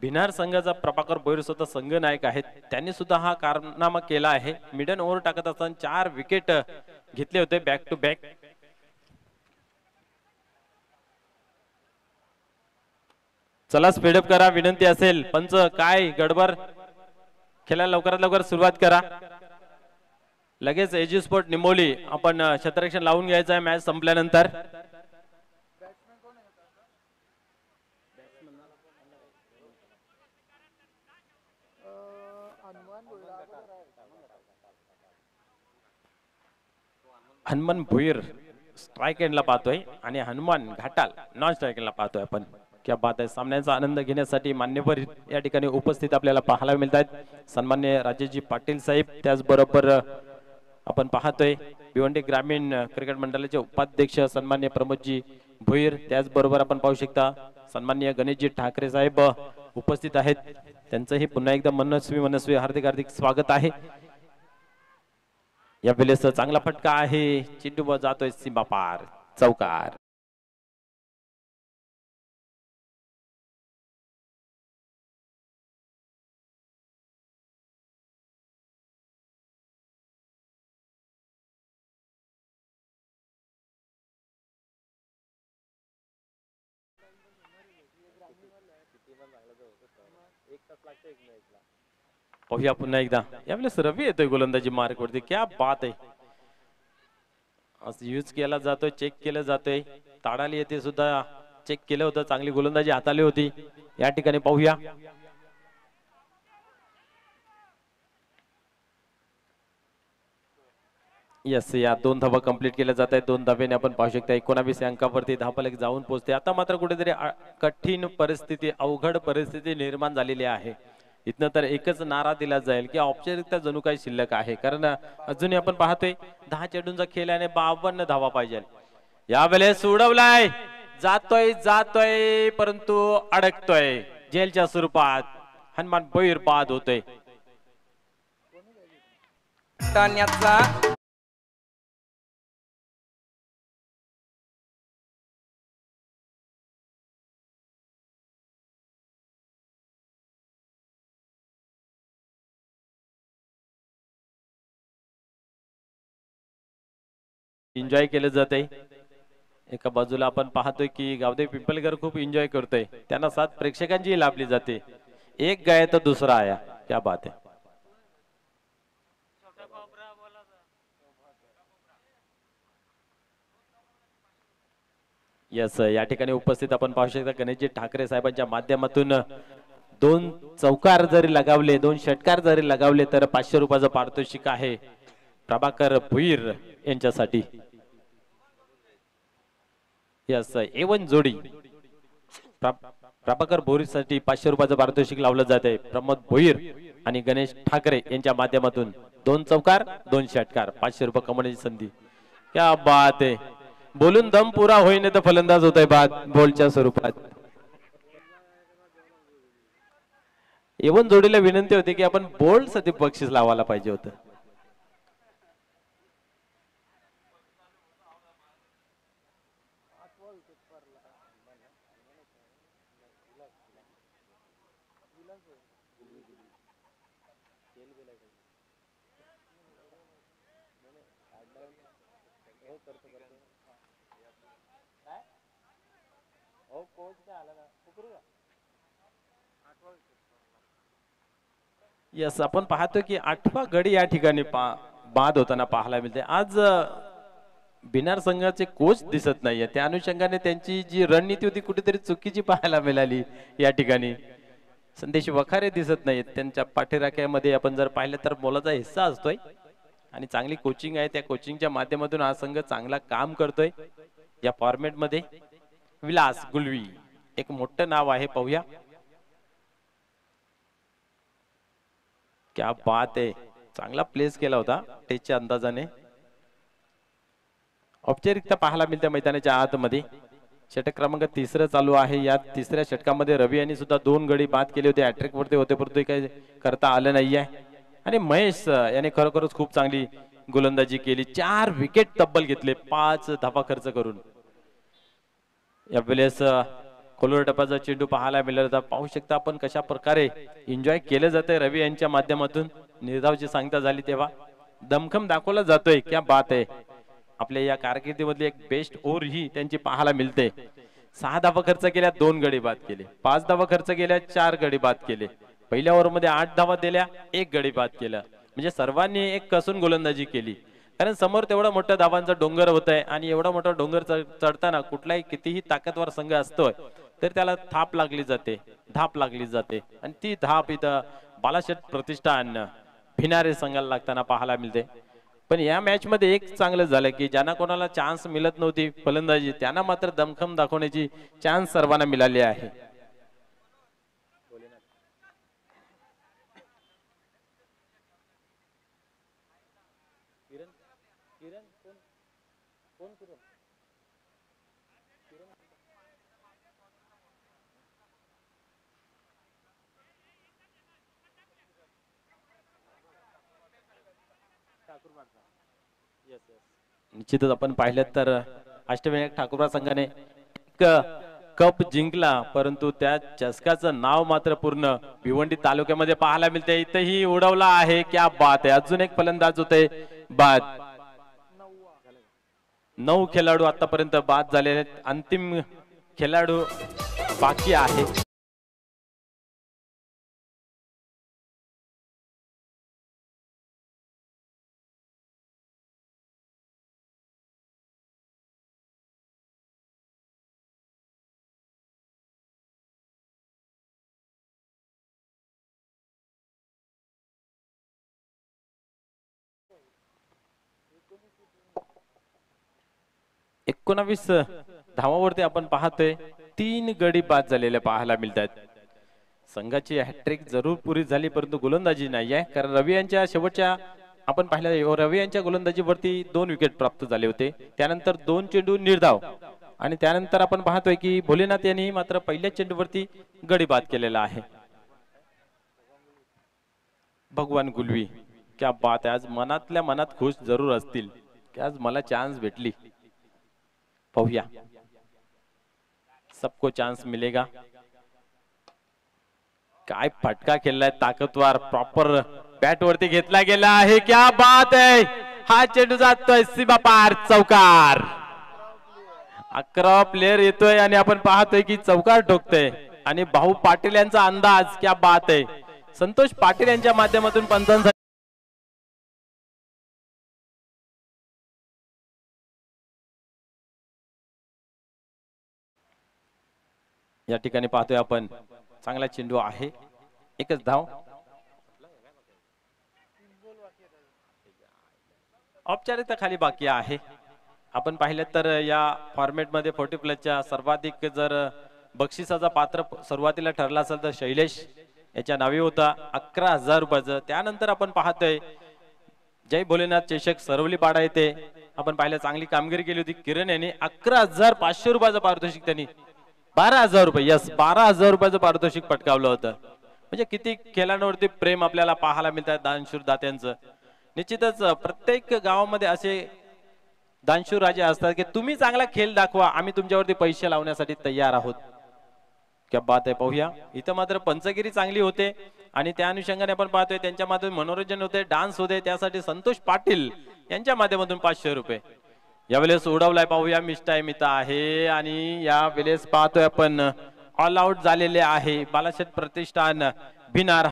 भिनार संघाचा प्रभाकर भोईर स्वतः संघ नायक आहेत. त्यांनी सुद्धा हा कारनामा केला आहे. मिडन ओव्हर टाकत असताना 4 विकेट घेतले होते बॅक टू बॅक. चला स्पीडअप करा, विनंती असेल. पंच काय गडबड, खेळायला लवकरात लवकर सुरुवात करा. लगेच एजी स्पोर्ट निमोली आपण क्षेत्ररक्षण लावून घ्यायचं आहे मॅच संपल्यानंतर. बॅट्समॅन कोण आहे आता? हनुमान बोलला अगोदर आहे. हनुमान भुईर स्ट्राइक एंडला पाहतोय आणि हनुमान घाटाल नॉन स्ट्राइक एंडला पाहतोय आपण. क्या बात आहे. सामन्याचा आनंद घेण्यासाठी मान्यवर या ठिकाणी उपस्थित आपल्याला पाहायला मिळत आहेत. सन्माननीय राजेशजी पाटील साहेब, त्याचबरोबर आपण पाहतोय भिवंडी ग्रामीण क्रिकेट मंडळाचे उपाध्यक्ष सन्माननीय प्रमोदजी भोईर, त्याचबरोबर आपण पाहू शकता सन्माननीय गणेशजी ठाकरे साहेब उपस्थित आहेत. त्यांचंही पुन्हा एकदा मनस्वी हार्दिक स्वागत आहे. या वेळेस चांगला फटका आहे, चेंडू जातोय सीमा पार, चौकार. पाहूया पुन्हा एकदा. यावेळेस रवी येतोय गोलंदाजी मार्क वरती, क्या बात आहे. यूज केला जातोय, चेक केलं जातोय. ताडाली येते सुद्धा चेक केलं होतं, चांगली गोलंदाजी हाताली होती. या ठिकाणी पाहूया. यस, या 2 धावा कंप्लीट केल्या जात आहेत. 2 धाब्याने आपण पाहू शकता 19 अंकावरती धावफलक जाऊन पोहोचते. आता मात्र कुठेतरी कठीण परिस्थिती, अवघड परिस्थिती निर्माण झालेली आहे. इथनं तर एकच नारा दिला जाईल की औपचारिकता जणू काही शिल्लक आहे, कारण अजूनही आपण पाहतोय 10 चेंडूंचा खेळ आणि 52 धावा पाहिजे. यावेळेस उडवलाय, जातोय परंतु अडकतोय जेलच्या स्वरूपात. हनुमान भोईर बाद होतोय. एन्जॉय केलं जाते. एका बाजूला आपण पाहतोय की गावदेव पिंपलकर खूप एन्जॉय करतोय, त्यांना साथ प्रेक्षकांची लाभली जाते. एक गाय तर दुसरा आया, क्या बात है. यस, या ठिकाणी उपस्थित आपण पाहू शकता गणेशजी ठाकरे साहेबांच्या माध्यमातून दोन चौकार जरी लगावले, दोन षटकार जरी लगावले तर 500 रुपयाचं पारितोषिक आहे प्रभाकर भुईर यांच्यासाठी. यस, एवन जोडी प्रभाकर भोईरसाठी 500 रुपयाचं पारितोषिक लावलं जात आहे. प्रमोद भोईर आणि गणेश ठाकरे यांच्या माध्यमातून दोन चौकार दोन षटकार 500 रुपये कमवण्याची संधी. क्या बात आहे. बोलून दम पुरा होईने तर फलंदाज होत आहे बाद बोलच्या स्वरूपात. एवन जोडीला विनंती होती की आपण बोल्ड साठी बक्षीस लावायला पाहिजे होतं. यस, आपण पाहतो की 8वा गडी या ठिकाणी बाद होताना पाहायला मिळते. आज बिनार संघाचे कोच दिसत नाहीये, त्या अनुषंगाने त्यांची जी रणनीती होती कुठेतरी चुकीची पाहायला मिळाली. या ठिकाणी संदेश वखारे दिसत नाहीत, त्यांच्या पाठीराख्यामध्ये आपण जर पाहिलं तर मोलाचा हिस्सा असतोय आणि चांगली कोचिंग आहे. त्या कोचिंगच्या माध्यमातून हा संघ चांगला काम करतोय. या फॉर्मेट मध्ये विलास गुलवी एक मोठं नाव आहे, पाहूया. क्या बात आहे, चांगला प्लेस केला होता टेचच्या अंदाजाने. औपचारिकता पाहायला मिळते मैदानाच्या आतमध्ये. षटक क्रमांक 3 चालू आहे. या तिसऱ्या षटकामध्ये रवी यांनी सुद्धा 2 गडी बाद केले होते, हॅट्रिक वरती होते, परंतु काही करता आलं नाहीये. आणि महेश याने खरोखरच खूप चांगली गोलंदाजी केली. 4 विकेट तब्बल घेतले 5 धावा खर्च करून. यावेळेस खोलवर टप्प्याचा चेंडू पाहायला मिळाला होता. पाहू शकता आपण कशा प्रकारे एन्जॉय केलं जातंय रवी यांच्या माध्यमातून. निर्धावची सांगता झाली तेव्हा दमखम दाखवला जातोय. क्या बात आहे. आपल्या या कारकिर्दीमधली एक बेस्ट ओव्हर ही त्यांची पाहायला मिळते. 6 धावा खर्च केल्या, 2 गडी बाद केले. 5 धावा खर्च केल्या, 4 गडी बाद केले. पहिल्या ओव्हर मध्ये 8 धावा दिल्या, 1 गडी बाद केला. म्हणजे सर्वांनी एक कसून गोलंदाजी केली, कारण समोर तेवढा मोठा धावांचा डोंगर होत आहे आणि एवढा मोठा डोंगर चढताना कुठलाही कितीही ताकदवर संघ असतोय तर त्याला थाप लागली जाते, धाप लागली जाते. आणि ती धाप इथं बालाशेठ प्रतिष्ठान भिनारे संघाला लागताना पाहायला मिळते. पण या मॅच मध्ये एक चांगलं झालं की ज्यांना कोणाला चान्स मिळत नव्हती फलंदाजी, त्यांना मात्र दमखम दाखवण्याची चान्स सर्वांना मिळाली आहे. निश्चितच आपण पाहिलं तर अष्टविनायक ठाकूर संघाने एक कप जिंकला, परंतु त्या चषकाचं नाव मात्र पूर्ण भिवंडी तालुक्यामध्ये पाहायला मिळते. इथेही उडवला आहे. क्या बात आहे. अजून एक फलंदाज होते बाद. 9 खेळाडू आतापर्यंत बाद झालेले आहेत. अंतिम खेळाडू बाकी आहे. एकोणावीस धावावरती आपण पाहतोय 3 गडी बाद झालेले पाहायला मिळतात. संघाची हॅट्रिक जरूर पुरी झाली, परंतु गोलंदाजी नाही आहे. कारण रवी यांच्या शेवटच्या आपण पाहिलं रवी यांच्या गोलंदाजीवरती 2 विकेट प्राप्त झाले होते. त्यानंतर 2 चेंडू निर्धाव आणि त्यानंतर आपण पाहतोय की भोलेनाथ यांनी मात्र पहिल्या चेंडूवरती गडी बाद केलेला आहे. भगवान गुलवी, क्या बात आहे. आज मनातल्या मनात खुश जरूर असतील की आज मला चान्स भेटली. पाहूया, सबको चान्स मिलेगा. काय फटका खेळलाय ताकदवार, प्रॉपर बॅट वरती घेतला गेला आहे. क्या बात आहे. हा चेंडू जातोय सीमा पार, चौकार. 11 प्लेयर येतोय आणि आपण पाहतोय की चौकार ठोकतोय आणि भाऊ पाटील यांचा अंदाज क्या बात आहे. संतोष पाटील यांच्या माध्यमातून पंचांसाठी या ठिकाणी पाहतोय आपण चांगला चेंडू आहे. एकच धाव. औपचारिकता खाली बाकी आहे. आपण पाहिलं तर या फॉर्मेट मध्ये 40 प्लसच्या सर्वाधिक जर बक्षिसाचा पात्र सुरुवातीला ठरला असेल तर शैलेश याच्या नावे होता 11,000 रुपयाचं. त्यानंतर आपण पाहतोय जय भोलेनाथ चषक सरवली पाडा येथे आपण पाहिलं चांगली कामगिरी केली होती. किरण यांनी 11,500 रुपयाचं पारितोषिक त्यांनी 12,000 रुपये, यस 12,000 रुपयाचं पारितोषिक पटकावलं होतं. म्हणजे किती खेळांवरती प्रेम आपल्याला पाहायला मिळतात दानशूर दात्यांचं. निश्चितच प्रत्येक गावामध्ये असे दानशूर राजे असतात की तुम्ही चांगला खेळ दाखवा, आम्ही तुमच्यावरती पैसे लावण्यासाठी तयार आहोत. क्या बात आहे. पाहूया इथं मात्र पंचगिरी चांगली होते आणि त्या अनुषंगाने आपण पाहतोय त्यांच्या माध्यमातून मनोरंजन होते, डान्स होते. त्यासाठी संतोष पाटील यांच्या माध्यमातून 500 रुपये यावेळेस उडवलाय. पाहूया मिस टाइम इथं आहे आणि या वेळेस पाहतोय आपण ऑल आउट झालेले आहे बालाशेठ प्रतिष्ठान भिनार.